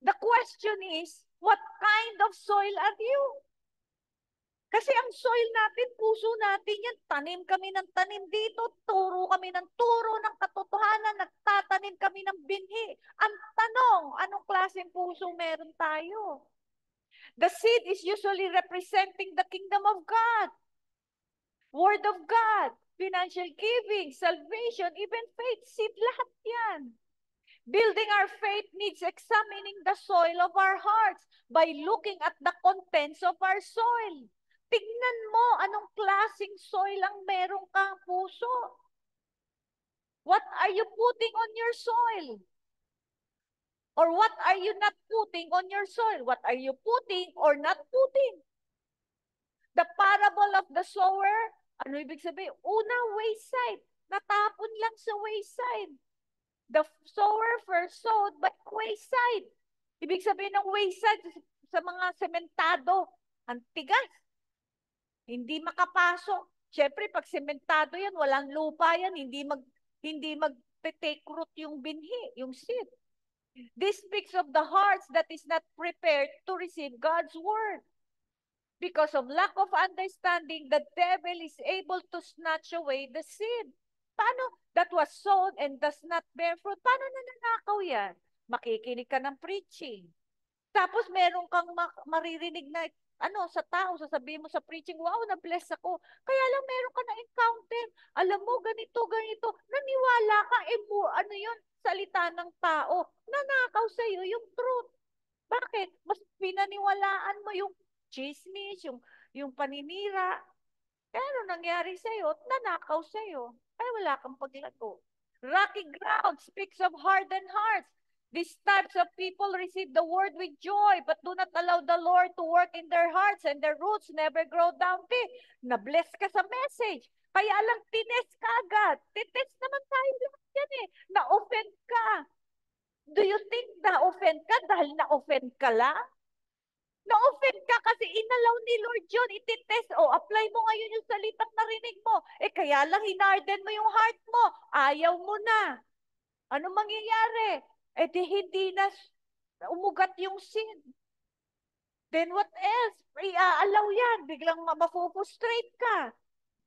The question is, what kind of soil are you? Kasi ang soil natin, puso natin yan. Tanim kami ng tanim dito, turo kami ng turo ng katotohanan, nagtatanim kami ng binhi. Ang tanong, anong klaseng puso meron tayo? The seed is usually representing the kingdom of God, word of God, financial giving, salvation, even faith, seed, lahat yan. Building our faith needs examining the soil of our hearts by looking at the contents of our soil. Tignan mo anong klaseng soil ang meron kang puso. What are you putting on your soil? Or what are you not putting on your soil? What are you putting or not putting? The parable of the sower, ano ibig sabihin? Una, wayside. Natapon lang sa wayside. The sower first sowed by wayside. Ibig sabihin ng wayside, sa mga sementado, ang tigas. Hindi makapasok. Siyempre, pag sementado yan, walang lupa yan, hindi mag-take root yung binhi, yung seed. This speaks of the hearts that is not prepared to receive God's word. Because of lack of understanding, the devil is able to snatch away the seed. Paano? That was sown and does not bear fruit. Paano nananakaw yan? Makikinig ka ng preaching. Tapos meron kang maririnig na sa tao, sasabihin mo sa preaching, wow, na-bless ako. Kaya lang meron ka na-encounter. Alam mo, ganito, ganito. Naniwala ka, ano yun? Salita ng tao. Nanakaw sa'yo yung truth. Bakit? Mas pinaniwalaan mo yung chismis, yung paninira. Kaya ano nangyari sa'yo? Nanakaw sa'yo. Kaya wala kang paglago. Rocky ground speaks of hardened hearts. These types of people receive the word with joy, but do not allow the Lord to work in their hearts, and their roots never grow down deep. Na-bless ka sa message. Kaya lang tines ka agad. Titest naman tayo lahat yan eh. Na-offend ka. Do you think na-offend ka dahil na-offend ka lang? Na-offend ka kasi inalaw ni Lord yun, ititest. O, apply mo ngayon yung salitang narinig mo. Kaya lang hinarden mo yung heart mo. Ayaw mo na. Ano mangyayari? Di hindi na umugat yung sin. Then what else? Iaalaw yan. Biglang mafufrustrate ka.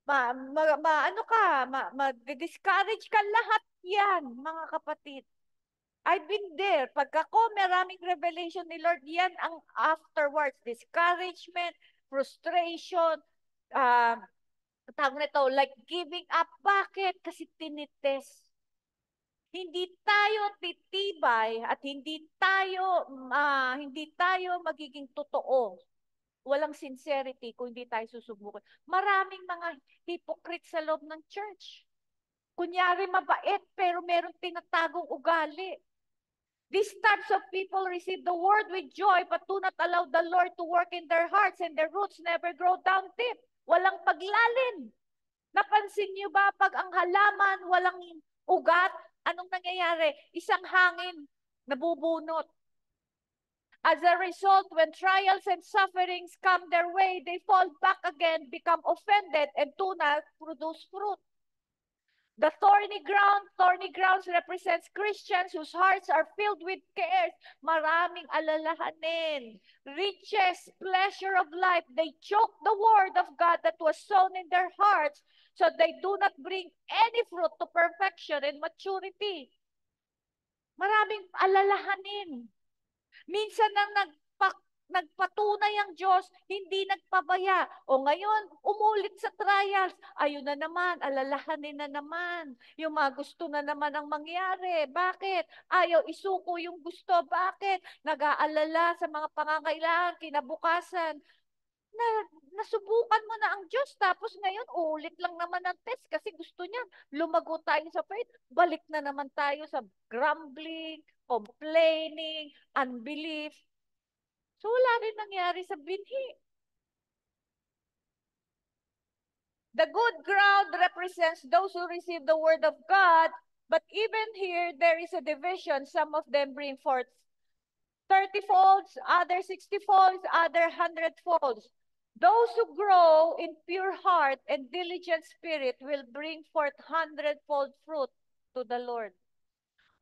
Ano ka? Ma-discourage ka lahat yan, mga kapatid. I've been there. Pag ako, maraming revelation ni Lord, yan ang afterwards. Discouragement, frustration, tawag nito, like giving up. Bakit? Kasi tinitest. Hindi tayo titibay at hindi tayo magiging totoo. Walang sincerity kung hindi tayo susubukan. Maraming mga hypocrite sa loob ng church. Kunyari mabait, pero meron tinatagong ugali. These types of people receive the word with joy, but do not allow the Lord to work in their hearts, and their roots never grow down deep. Walang paglalim. Napansin niyo ba pag ang halaman walang ugat, anong nangyayari? Isang hangin, nabubunot. As a result, when trials and sufferings come their way, they fall back again, become offended, and do not produce fruit. The thorny grounds represents Christians whose hearts are filled with cares, maraming alalahanin, riches, pleasure of life. They choke the word of God that was sown in their hearts, so they do not bring any fruit to perfection and maturity. Maraming alalahanin. Minsan nang nagpatunay ang Diyos, hindi nagpabaya. O ngayon, umulit sa trials. Ayun na naman, alalahanin na naman. Yung mga gusto na naman ang mangyari. Bakit? Ayaw isuko yung gusto. Bakit? Nag-aalala sa mga pangangailangan, kinabukasan. Na, nasubukan mo na ang Diyos, tapos ngayon, ulit lang naman ang test kasi gusto niya, lumago tayo sa faith. Balik na naman tayo sa grumbling, complaining, unbelief. So wala rin nangyari sa binhi. The good ground represents those who receive the word of God, but even here there is a division. Some of them bring forth 30 folds, other 60 folds, other 100 folds. Those who grow in pure heart and diligent spirit will bring forth 100-fold fruit to the Lord.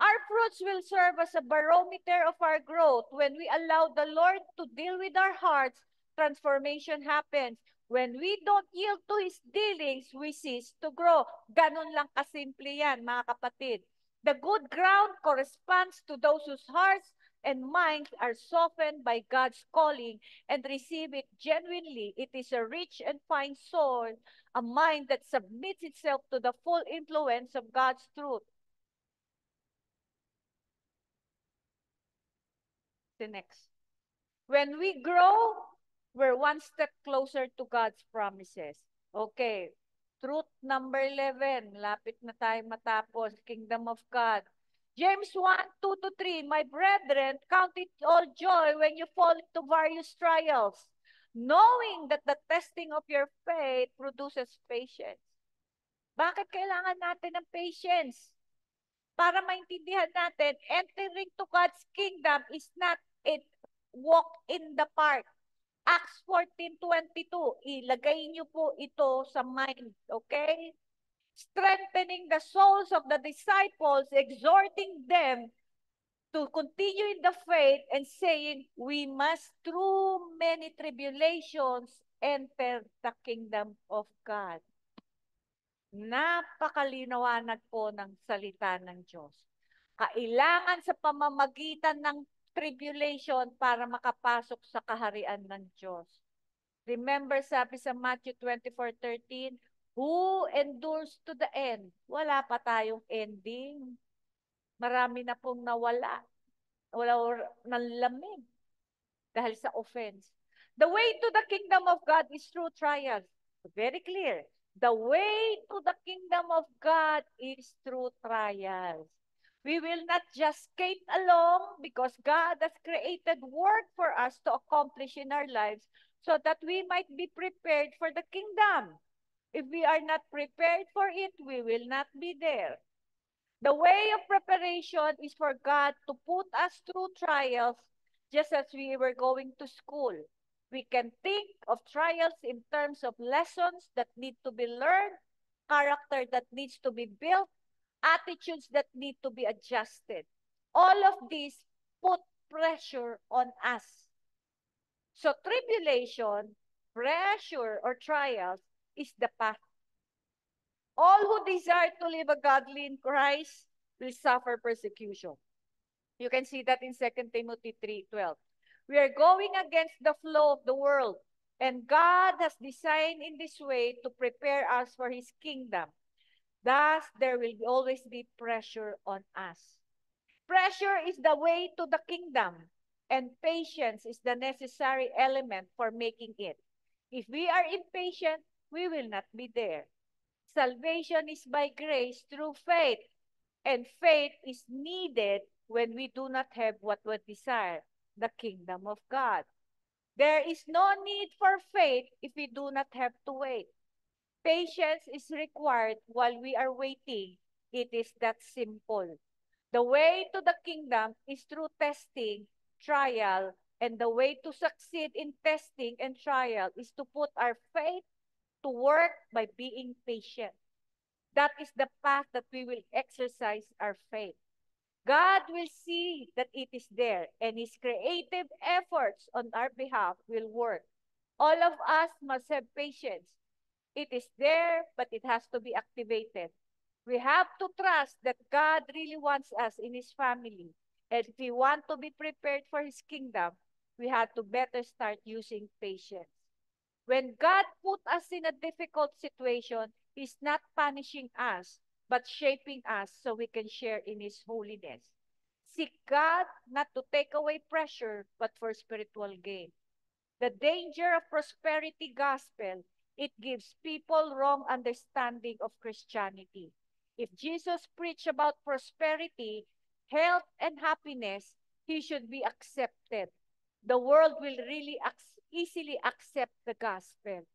Our fruits will serve as a barometer of our growth. When we allow the Lord to deal with our hearts, transformation happens. When we don't yield to His dealings, we cease to grow. Ganun lang kasimple yan, mga kapatid. The good ground corresponds to those whose hearts and minds are softened by God's calling and receive it genuinely. It is a rich and fine soil, a mind that submits itself to the full influence of God's truth. The next. When we grow, we're one step closer to God's promises. Okay. Truth number 11. Lapit na tayo matapos. Kingdom of God. James 1, 2 to 3. My brethren, count it all joy when you fall into various trials, knowing that the testing of your faith produces patience. Bakit kailangan natin ng patience? Para maintindihan natin, entering to God's kingdom is not a walk in the park. Acts 14:22. Ilagay niyo po ito sa mind, okay? Strengthening the souls of the disciples, exhorting them to continue in the faith and saying, we must through many tribulations enter the kingdom of God. Napakalinawanag po ng salita ng Diyos. Kailangan sa pamamagitan ng tribulation para makapasok sa kaharian ng Diyos. Remember, sabi sa Matthew 24:13, who endures to the end? Wala pa tayong ending. Marami na pong nawala. Wala ng lamig dahil sa offense. The way to the kingdom of God is through trials. Very clear. The way to the kingdom of God is through trials. We will not just skate along because God has created work for us to accomplish in our lives so that we might be prepared for the kingdom. If we are not prepared for it, we will not be there. The way of preparation is for God to put us through trials just as we were going to school. We can think of trials in terms of lessons that need to be learned, character that needs to be built, attitudes that need to be adjusted. All of these put pressure on us. So tribulation, pressure, or trials is the path. All who desire to live a godly in Christ will suffer persecution. You can see that in 2 Timothy 3:12. We are going against the flow of the world, and God has designed in this way to prepare us for His kingdom. Thus, there will always be pressure on us. Pressure is the way to the kingdom, and patience is the necessary element for making it. If we are impatient, we will not be there. Salvation is by grace through faith, and faith is needed when we do not have what we desire, the kingdom of God. There is no need for faith if we do not have to wait. Patience is required while we are waiting. It is that simple. The way to the kingdom is through testing, trial, and the way to succeed in testing and trial is to put our faith to work by being patient. That is the path that we will exercise our faith. God will see that it is there, and His creative efforts on our behalf will work. All of us must have patience. It is there, but it has to be activated. We have to trust that God really wants us in His family. And if we want to be prepared for His kingdom, we had to better start using patience. When God put us in a difficult situation, He's not punishing us, but shaping us so we can share in His holiness. Seek God not to take away pressure, but for spiritual gain. The danger of prosperity gospel, it gives people wrong understanding of Christianity. If Jesus preached about prosperity, health, and happiness, he should be accepted. The world will really easily accept the gospel.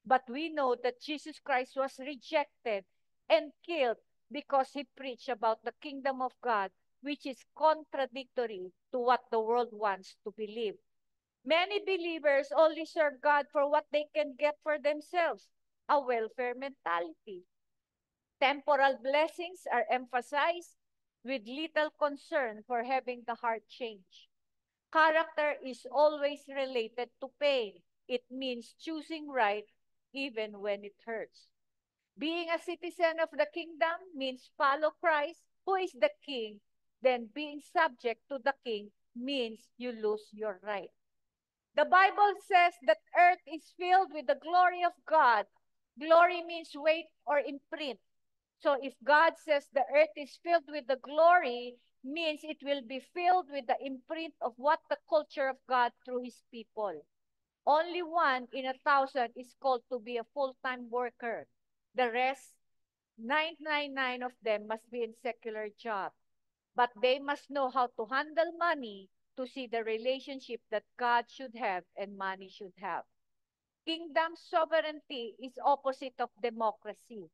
But we know that Jesus Christ was rejected and killed because he preached about the kingdom of God, which is contradictory to what the world wants to believe. Many believers only serve God for what they can get for themselves, a welfare mentality. Temporal blessings are emphasized with little concern for having the heart change. Character is always related to pain. It means choosing right even when it hurts. Being a citizen of the kingdom means follow Christ, who is the king. Then being subject to the king means you lose your right. The Bible says that earth is filled with the glory of God. Glory means weight or imprint. So if God says the earth is filled with the glory, means it will be filled with the imprint of what the culture of God through his people. Only one in 1,000 is called to be a full-time worker. The rest, 999 of them must be in secular job. But they must know how to handle money to see the relationship that God should have and money should have. Kingdom sovereignty is opposite of democracy.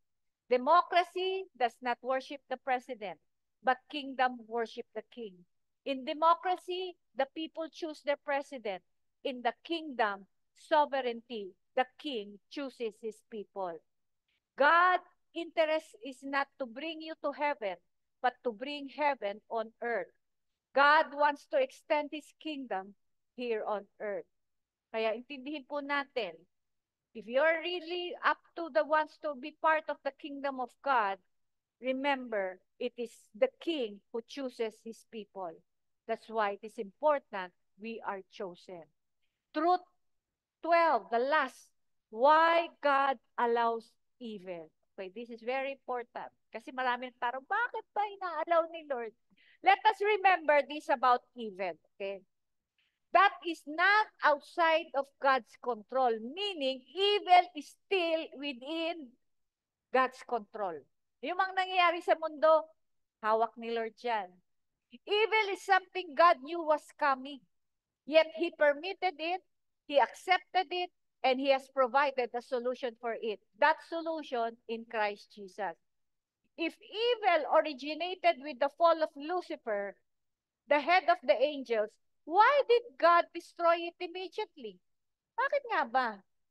Democracy does not worship the president, but kingdom worship the king. In democracy, the people choose their president. In the kingdom, sovereignty, the king chooses his people. God's interest is not to bring you to heaven, but to bring heaven on earth. God wants to extend His kingdom here on earth. Kaya intindihin po natin, if you're really up to the wants to be part of the kingdom of God, remember, it is the king who chooses his people. That's why it is important we are chosen. Truth 12, the last, why God allows evil. Okay, this is very important. Kasi maraming tarong, bakit ba ina-allow ni Lord? Let us remember this about evil. Okay? That is not outside of God's control, meaning evil is still within God's control. Yung mga nangyayari sa mundo, hawak ni Lord yan. Evil is something God knew was coming. Yet He permitted it, He accepted it, and He has provided a solution for it. That solution in Christ Jesus. If evil originated with the fall of Lucifer, the head of the angels, why did God destroy it immediately? Bakit nga ba?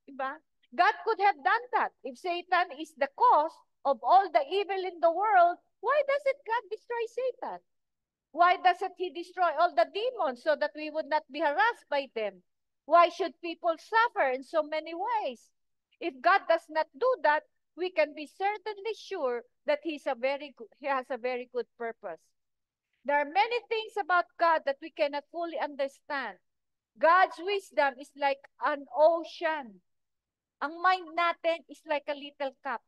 Diba? God could have done that. If Satan is the cause of all the evil in the world, why doesn't God destroy Satan? Why doesn't he destroy all the demons so that we would not be harassed by them? Why should people suffer in so many ways? If God does not do that, we can be certainly sure that he has a very good purpose. There are many things about God that we cannot fully understand. God's wisdom is like an ocean. Ang mind natin is like a little cup.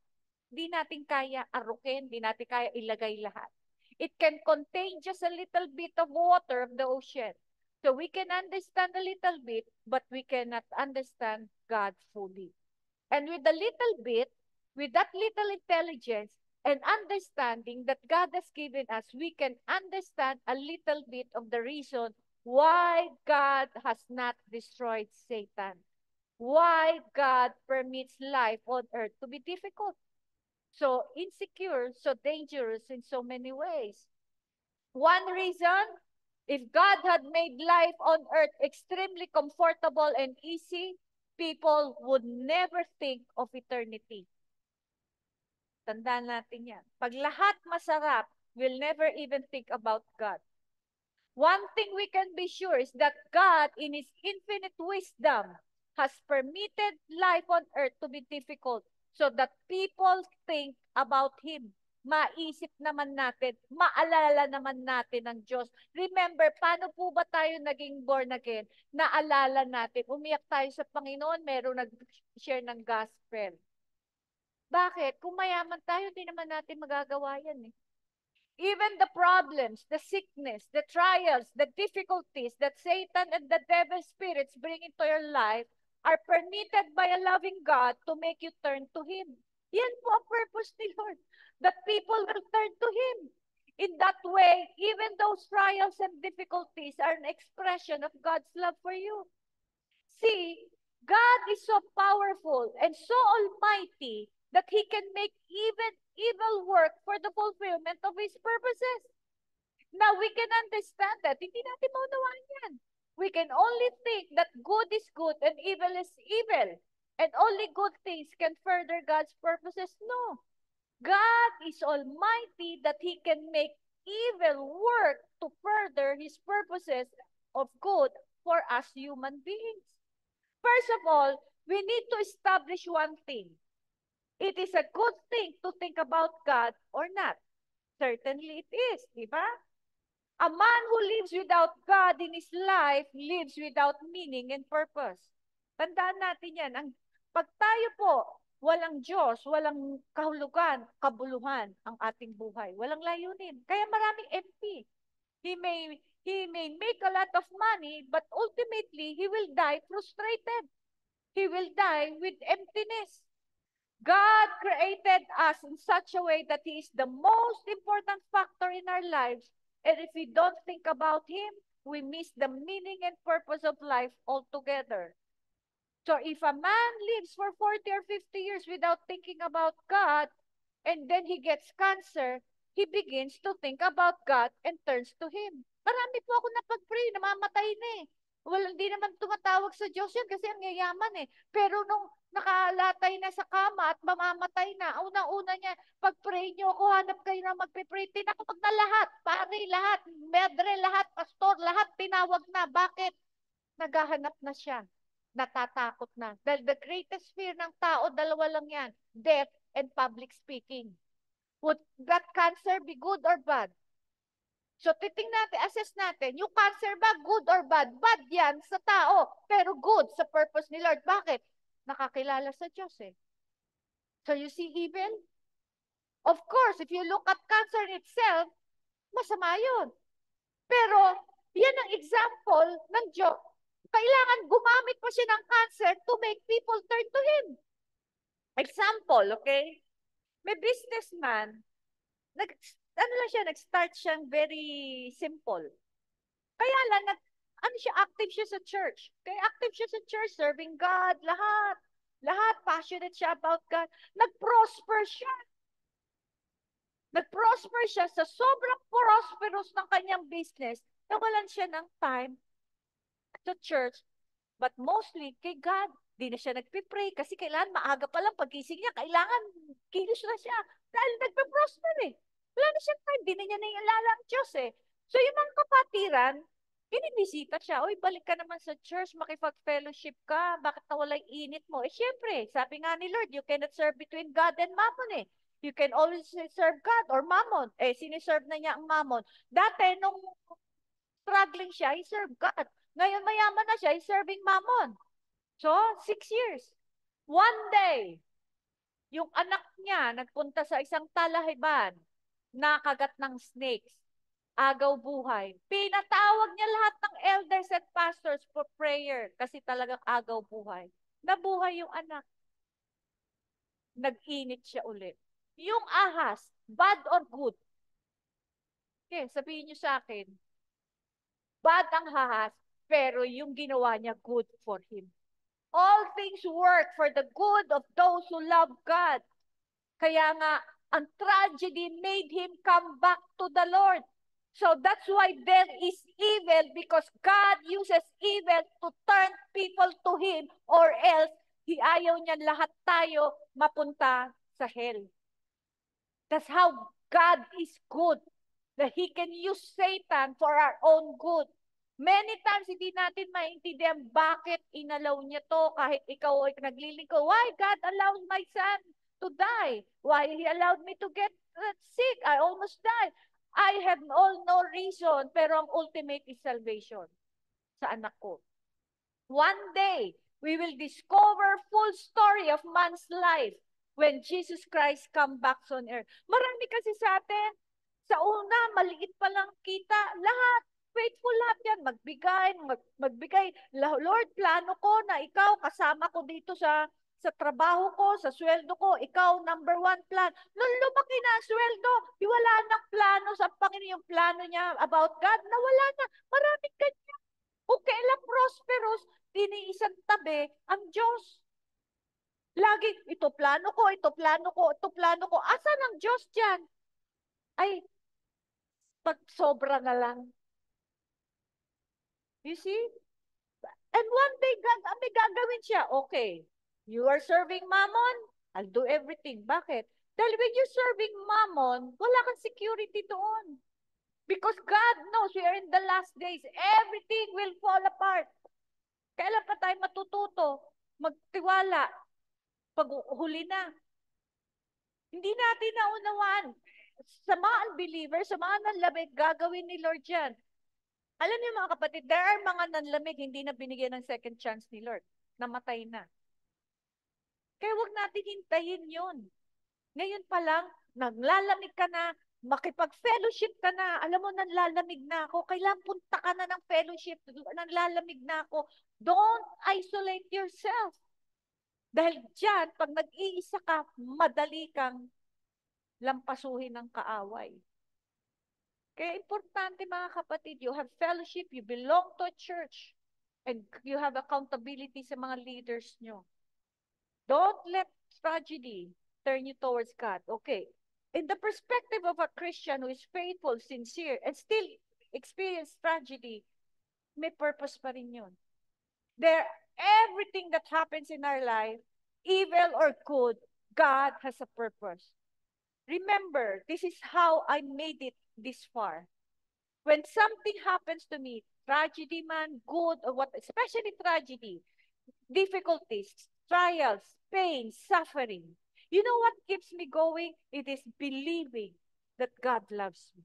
Di natin kaya arukin, di natin kaya ilagay lahat. It can contain just a little bit of water of the ocean. So we can understand a little bit, but we cannot understand God fully. And with a little bit, with that little intelligence and understanding that God has given us, we can understand a little bit of the reason why God has not destroyed Satan. Why God permits life on earth to be difficult, so insecure, so dangerous in so many ways. One reason, if God had made life on earth extremely comfortable and easy, people would never think of eternity. Tandaan natin yan. Pag lahat masarap, we'll never even think about God. One thing we can be sure is that God, in His infinite wisdom, has permitted life on earth to be difficult so that people think about Him. maisip naman natin, maalala naman natin ang Diyos. Remember, paano po ba tayo naging born again? Naalala natin, umiyak tayo sa Panginoon, meron nag-share ng gospel. Bakit? Kung mayaman tayo, di naman natin magagawa yan eh. Even the problems, the sickness, the trials, the difficulties that Satan and the devil spirits bring into your life are permitted by a loving God to make you turn to Him. Yan po ang purpose ni Lord, that people will turn to Him. In that way, even those trials and difficulties are an expression of God's love for you. See, God is so powerful and so almighty that He can make even evil work for the fulfillment of His purposes. Now, we can understand that. Hindi natin maunawaan yan. We can only think that good is good and evil is evil. And only good things can further God's purposes. No. God is almighty that He can make evil work to further His purposes of good for us human beings. First of all, we need to establish one thing. It is a good thing to think about God or not. Certainly it is, di ba? A man who lives without God in his life lives without meaning and purpose. Tandaan natin yan. Pag tayo po, walang Diyos, walang kahulugan, kabuluhan ang ating buhay. Walang layunin. Kaya maraming empty. He may make a lot of money, but ultimately, he will die frustrated. He will die with emptiness. God created us in such a way that He is the most important factor in our lives. And if we don't think about Him, we miss the meaning and purpose of life altogether. So if a man lives for 40 or 50 years without thinking about God, and then he gets cancer, he begins to think about God and turns to Him. Marami po ako napag-pray, namamatay na eh. Well, hindi naman tumatawag sa Diyos yan kasi ang yayaman eh. Pero nung nakalatay na sa kama at mamamatay na, una-una niya, pag-pray niyo ako, hanap kayo na magpe-pray. Tinawag na lahat, pari lahat, medre lahat, pastor, lahat tinawag na. Bakit? Naghahanap na siya. Natatakot na. Dahil the greatest fear ng tao, dalawa lang yan, death and public speaking. Would that cancer be good or bad? So, titingnan natin, assess natin, yung cancer ba, good or bad? Bad yan sa tao, pero good sa purpose ni Lord. Bakit? Nakakilala sa Diyos eh. So, you see evil? Of course, if you look at cancer in itself, masama yun. Pero, yan ang example ng Diyos. Kailangan gumamit pa siya ng cancer to make people turn to Him. Example, okay? May businessman, nag-start siyang very simple. Kaya lang, active siya sa church. Kaya active siya sa church, serving God, lahat. Lahat, passionate siya about God. Nag-prosper siya. Nag-prosper siya sa sobrang prosperous ng kanyang business. Nawalan siya ng time sa church, but mostly kay God. Di na siya nagpipray kasi kailangan maaga pa lang pagkising niya, kailangan kilos na siya dahil nagpe-prosper eh. Wala na siyang time, di na niya naialala ang Diyos eh. So yung mga kapatiran, binibisita siya, uy, balik ka naman sa church, makipag-fellowship ka, bakit nawala yung init mo? Eh syempre, sabi nga ni Lord, you cannot serve between God and mammon eh. You can always serve God or mammon. Eh, siniserve na niya ang mammon. Dati, nung struggling siya, he served God. Ngayon, mayaman na siya, he's serving mammon. So, 6 years. One day, yung anak niya nagpunta sa isang talahiban, nakagat ng snakes, agaw buhay. Pinatawag niya lahat ng elders and pastors for prayer kasi talagang agaw buhay. Nabuhay yung anak. Nag-init siya ulit. Yung ahas, bad or good? Okay, sabihin niyo sa akin, bad ang ahas, pero yung ginawa niya good for him. All things work for the good of those who love God. Kaya nga, ang tragedy made him come back to the Lord. So that's why there is evil, because God uses evil to turn people to Him, or else ayaw niya lahat tayo mapunta sa hell. That's how God is good, that He can use Satan for our own good. Many times, hindi natin maintindihan bakit inalaw niya to kahit ikaw ay naglilingkod. Why God allows my son to die? Why He allowed me to get sick. I almost died. I have no reason, pero ang ultimate is salvation sa anak ko. One day, we will discover full story of man's life when Jesus Christ come back on earth. Marami kasi sa atin, sa una, maliit pa lang kita, lahat, faithful lahat yan, magbigay. Lord, plano ko na ikaw, kasama ko dito sa trabaho ko, sa sweldo ko, ikaw number one plan. Nung lumaki na ang sweldo, wala nang plano sa Panginoon, yung plano niya about God, nawala na. Maraming ganyan. Kung kailang prosperous, tiniisang tabi ang Diyos. Lagi, ito plano ko, ito plano ko, ito plano ko. Asan ang Diyos dyan? Ay, pag sobra na lang. You see? And one day, may gagawin siya. Okay, you are serving mammon, I'll do everything. Bakit? Dahil when you're serving mammon, wala kang security doon. Because God knows we are in the last days. Everything will fall apart. Kailan pa tayo matututo? Magtiwala. Pag huli na. Hindi natin naunawaan. Sa mga unbelievers, sa mga nanlamig, gagawin ni Lord yan. Alam niyo mga kapatid, there are mga nanlamig hindi na binigyan ng second chance ni Lord. Namatay na. Kaya huwag natin hintayin yun. Ngayon pa lang, naglalamig ka na, makipag-fellowship ka na, alam mo, nanlalamig na ako, kailangan punta ka na ng fellowship, nanlalamig na ako. Don't isolate yourself. Dahil dyan, pag nag-iisa ka, madali kang lampasuhin ng kaaway. Kaya importante mga kapatid, you have fellowship, you belong to a church, and you have accountability sa mga leaders nyo. Don't let tragedy turn you towards God. Okay. In the perspective of a Christian who is faithful, sincere, and still experience tragedy, may purpose pa rin yun. Everything that happens in our life, evil or good, God has a purpose. Remember, this is how I made it this far. When something happens to me, tragedy man, good, or what, especially tragedy, difficulties, trials, pain, suffering. You know what keeps me going? It is believing that God loves me.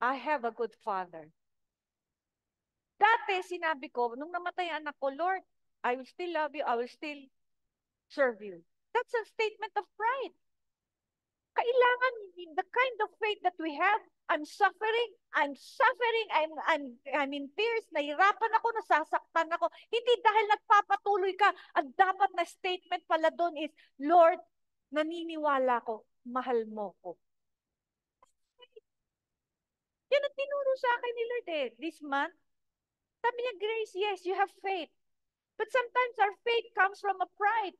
I have a good Father. Dati, sinabi ko, nung namatay ang anak ko, Lord, I will still love you, I will still serve you. That's a statement of pride. Kailangan the kind of faith that we have. I'm suffering, I'm in tears, nahirapan ako, nasasaktan ako. Hindi dahil nagpapatuloy ka. Ang dapat na statement pala doon is, Lord, naniniwala ko, mahal mo ko. Yan ang tinuro sa akin ni Lord this month. Sabi niya, Grace, yes, you have faith. But sometimes our faith comes from a pride.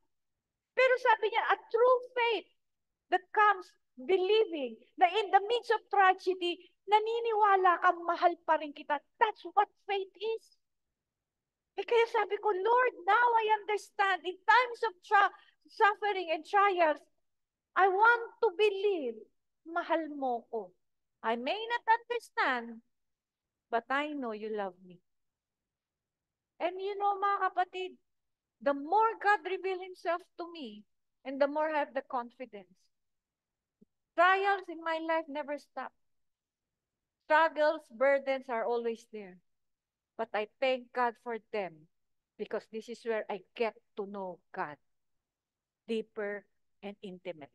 Pero sabi niya, a true faith that comes believing na in the midst of tragedy, naniniwala ka, mahal pa rin kita. That's what faith is. Kaya sabi ko, Lord, now I understand. In times of suffering and trials, I want to believe, mahal mo ko. I may not understand, but I know you love me. And you know, mga kapatid, the more God reveals Himself to me, and the more I have the confidence. Trials in my life never stop. Struggles, burdens are always there. But I thank God for them because this is where I get to know God deeper and intimately.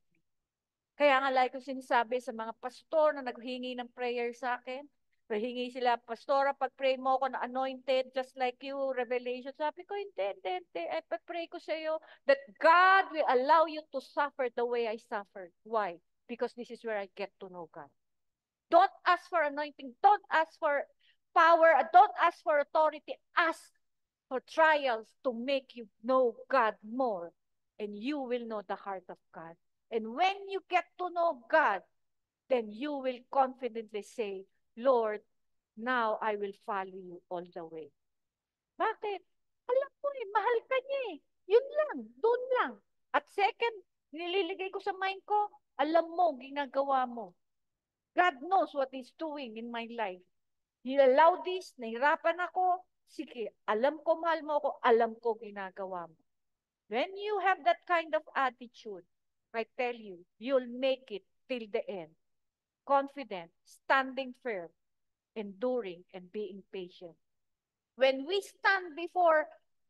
Kaya nga like ko sinasabi sa mga pastor na naghingi ng prayer sa akin, nahingi sila, Pastora, pag-pray mo ako na anointed, just like you, revelation. Sabi ko, hindi. I pag-pray ko sa iyo that God will allow you to suffer the way I suffered. Why? Because this is where I get to know God. Don't ask for anointing. Don't ask for power. Don't ask for authority. Ask for trials to make you know God more. And you will know the heart of God. And when you get to know God, then you will confidently say, Lord, now I will follow you all the way. Bakit? Alam ko mahal ka niya Yun lang, doon lang. At second, nililigay ko sa mind ko, alam mo, ginagawa mo. God knows what He's doing in my life. He allowed this, nahirapan ako, sige, alam ko, mahal mo ako, alam ko, ginagawa mo. When you have that kind of attitude, I tell you, you'll make it till the end. Confident, standing firm, enduring, and being patient. When we stand before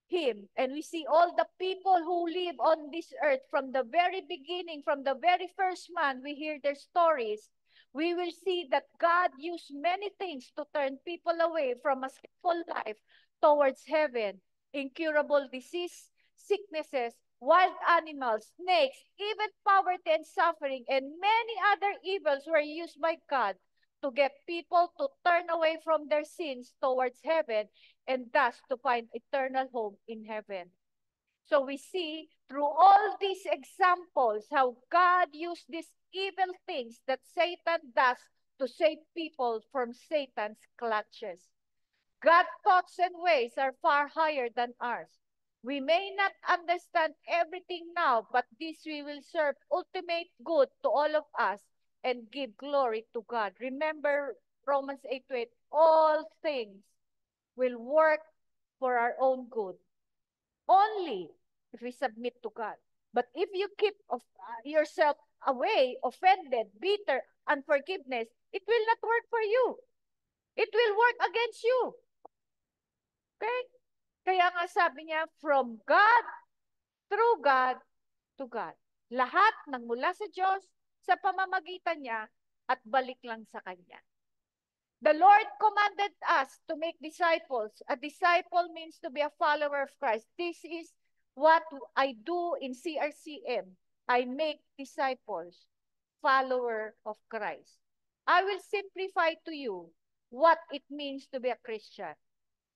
Him and we see all the people who live on this earth from the very beginning, from the very first man, we hear their stories, we will see that God used many things to turn people away from a sinful life towards heaven. Incurable disease, sicknesses, wild animals, snakes, even poverty and suffering, and many other evils were used by God to get people to turn away from their sins towards heaven and thus to find eternal home in heaven. So we see through all these examples how God used these evil things that Satan does to save people from Satan's clutches. God's thoughts and ways are far higher than ours. We may not understand everything now, but this we will serve ultimate good to all of us and give glory to God. Remember Romans 8:8, all things will work for our own good. Only if we submit to God. But if you keep yourself away, offended, bitter, unforgiveness, it will not work for you. It will work against you. Okay? Kaya nga sabi niya, from God, through God, to God. Lahat ng mula sa Diyos, sa pamamagitan niya, at balik lang sa Kanya. The Lord commanded us to make disciples. A disciple means to be a follower of Christ. This is what I do in CRCM. I make disciples, follower of Christ. I will simplify to you what it means to be a Christian.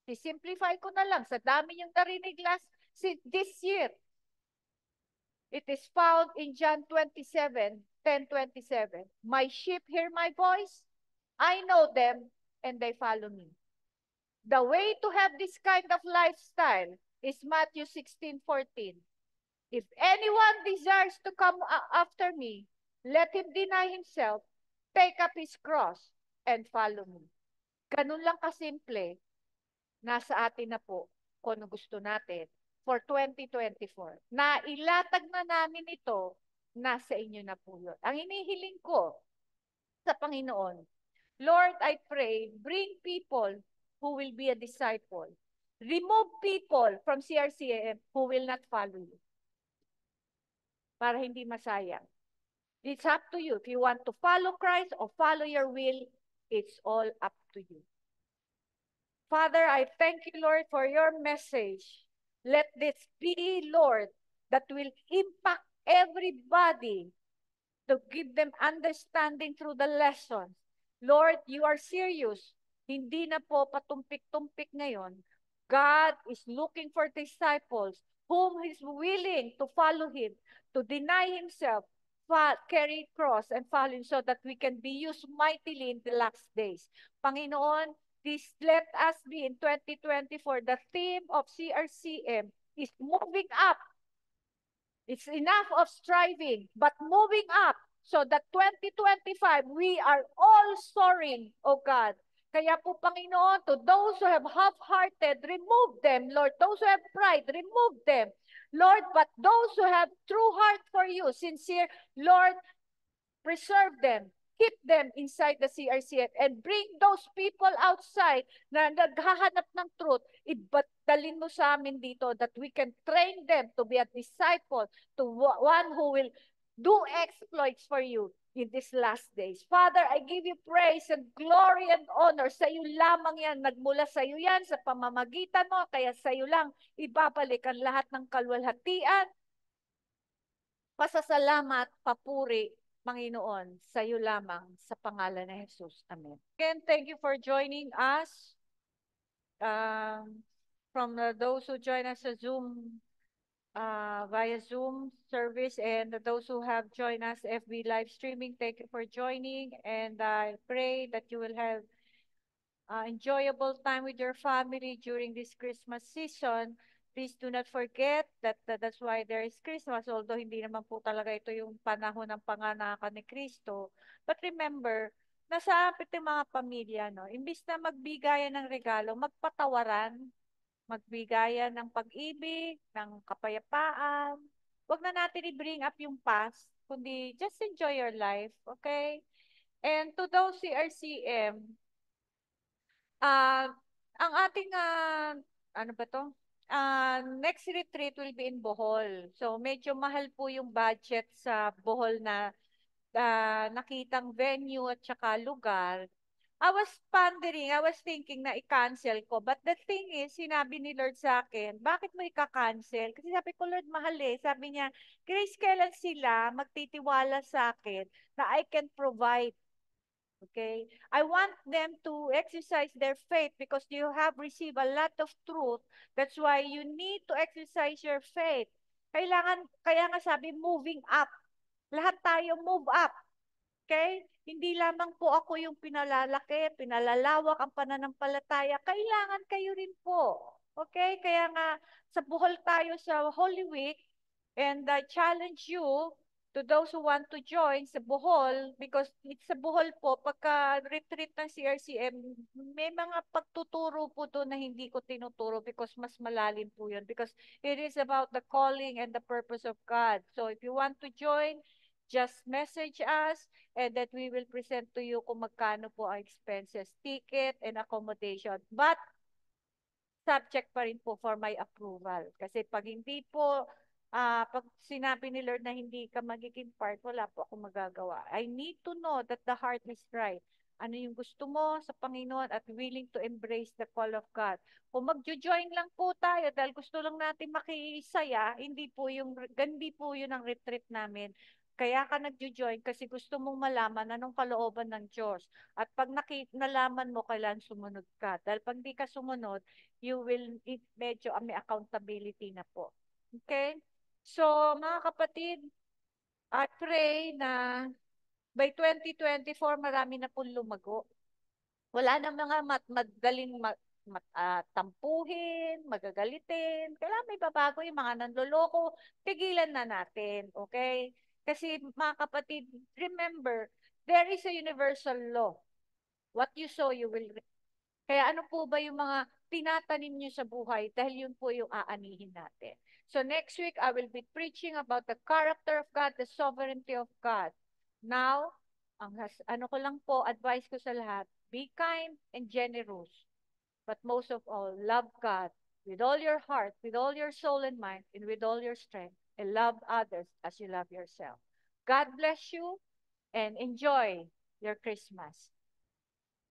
Si-simplify ko na lang sa dami yung narinig this year. It is found in John 27:10-27. My sheep hear my voice. I know them and they follow me. The way to have this kind of lifestyle is Matthew 16:14. If anyone desires to come after me, let him deny himself, take up his cross, and follow me. Ganun lang kasimple, nasa atin na po kung ano gusto natin for 2024. Nailatag na namin ito, nasa inyo na po yun. Ang inihiling ko sa Panginoon, Lord, I pray, bring people who will be a disciple. Remove people from CRCAM who will not follow you. Para hindi masayang. It's up to you. If you want to follow Christ or follow your will, it's all up to you. Father, I thank you, Lord, for your message. Let this be, Lord, that will impact everybody to give them understanding through the lessons. Lord, you are serious. Hindi na po patumpik-tumpik ngayon. God is looking for disciples whom is willing to follow Him, to deny Himself, carry cross, and follow Him so that we can be used mightily in the last days. Panginoon, this let us be in 2024. The theme of CRCM is moving up. It's enough of striving, but moving up so that 2025, we are all soaring, oh God. Kaya po, Panginoon, to those who have half-hearted, remove them, Lord. Those who have pride, remove them, Lord. But those who have true heart for you, sincere, Lord, preserve them. Keep them inside the CRCF and bring those people outside na naghahanap ng truth. Dalin mo sa amin dito that we can train them to be a disciple, to one who will do exploits for you in these last days. Father, I give you praise and glory and honor. Sa iyo lamang yan. Nagmula sa iyo yan sa pamamagitan mo. Kaya sa iyo lang ibabalik ang lahat ng kalwalhatian. Pasasalamat, papuri, Panginoon, sa iyo lamang sa pangalan ni Jesus. Amen. Again, thank you for joining us. From those who join us sa Zoom, via Zoom service, and those who have joined us FB live streaming, thank you for joining. And I pray that you will have enjoyable time with your family during this Christmas season. Please do not forget that that's why there is Christmas, although hindi naman po talaga ito yung panahon ng panganakan ni Kristo. But remember, nasa apit yung mga pamilya, no? Imbis na magbigayan ng regalo, magpatawaran, magbigayan ng pag-ibig, ng kapayapaan, wag na natin i-bring up yung past, kundi just enjoy your life, okay? And to those CRCM, ang ating, ano ba to? Next retreat will be in Bohol. So, medyo mahal po yung budget sa Bohol na nakitang venue at saka lugar. I was thinking na i-cancel ko. But the thing is, sinabi ni Lord sa akin, bakit mo ika-cancel? Kasi sabi ko, Lord, mahal eh. Sabi niya, Grace, kailan sila magtitiwala sa akin na I can provide. Okay? I want them to exercise their faith because you have received a lot of truth. That's why you need to exercise your faith. Kaya nga sabi, moving up. Lahat tayo move up. Okay? Hindi lamang po ako yung pinalalaki, pinalalawak ang pananampalataya. Kailangan kayo rin po. Okay? Kaya nga, sa buhol tayo sa Holy Week, and I challenge you to those who want to join sa Bohol, because it's sa Bohol po, pagka retreat ng CRCM, may mga pagtuturo po doon na hindi ko tinuturo because mas malalim po yun. Because it is about the calling and the purpose of God. So if you want to join, just message us and that we will present to you kung magkano po ang expenses, ticket, and accommodation. But subject pa rin po for my approval. Kasi pag hindi po, pag sinabi ni Lord na hindi ka magiging part, wala po akong magagawa. I need to know that the heart is right. Ano yung gusto mo sa Panginoon at willing to embrace the call of God. Kung magjo-join lang po tayo dahil gusto lang natin makisaya, hindi po yun ang retreat namin. Kaya ka nagjo-join kasi gusto mong malaman anong kalooban ng Diyos. At pag nalaman mo, kailan sumunod ka. Dahil pag di ka sumunod, medyo may accountability na po. Okay? So, mga kapatid, I pray na by 2024, marami na pong lumago. Wala na mga madaling tampuhin, magagalitin. Kailangan may babago yung mga nanloloko. Tigilan na natin, okay? Kasi mga kapatid, remember, there is a universal law. What you sow, you will reap. Kaya ano po ba yung mga tinatanim nyo sa buhay dahil yun po yung aanihin natin. So next week, I will be preaching about the character of God, the sovereignty of God. Now, ano ko lang po, advice ko sa lahat, be kind and generous. But most of all, love God with all your heart, with all your soul and mind, and with all your strength, and love others as you love yourself. God bless you and enjoy your Christmas.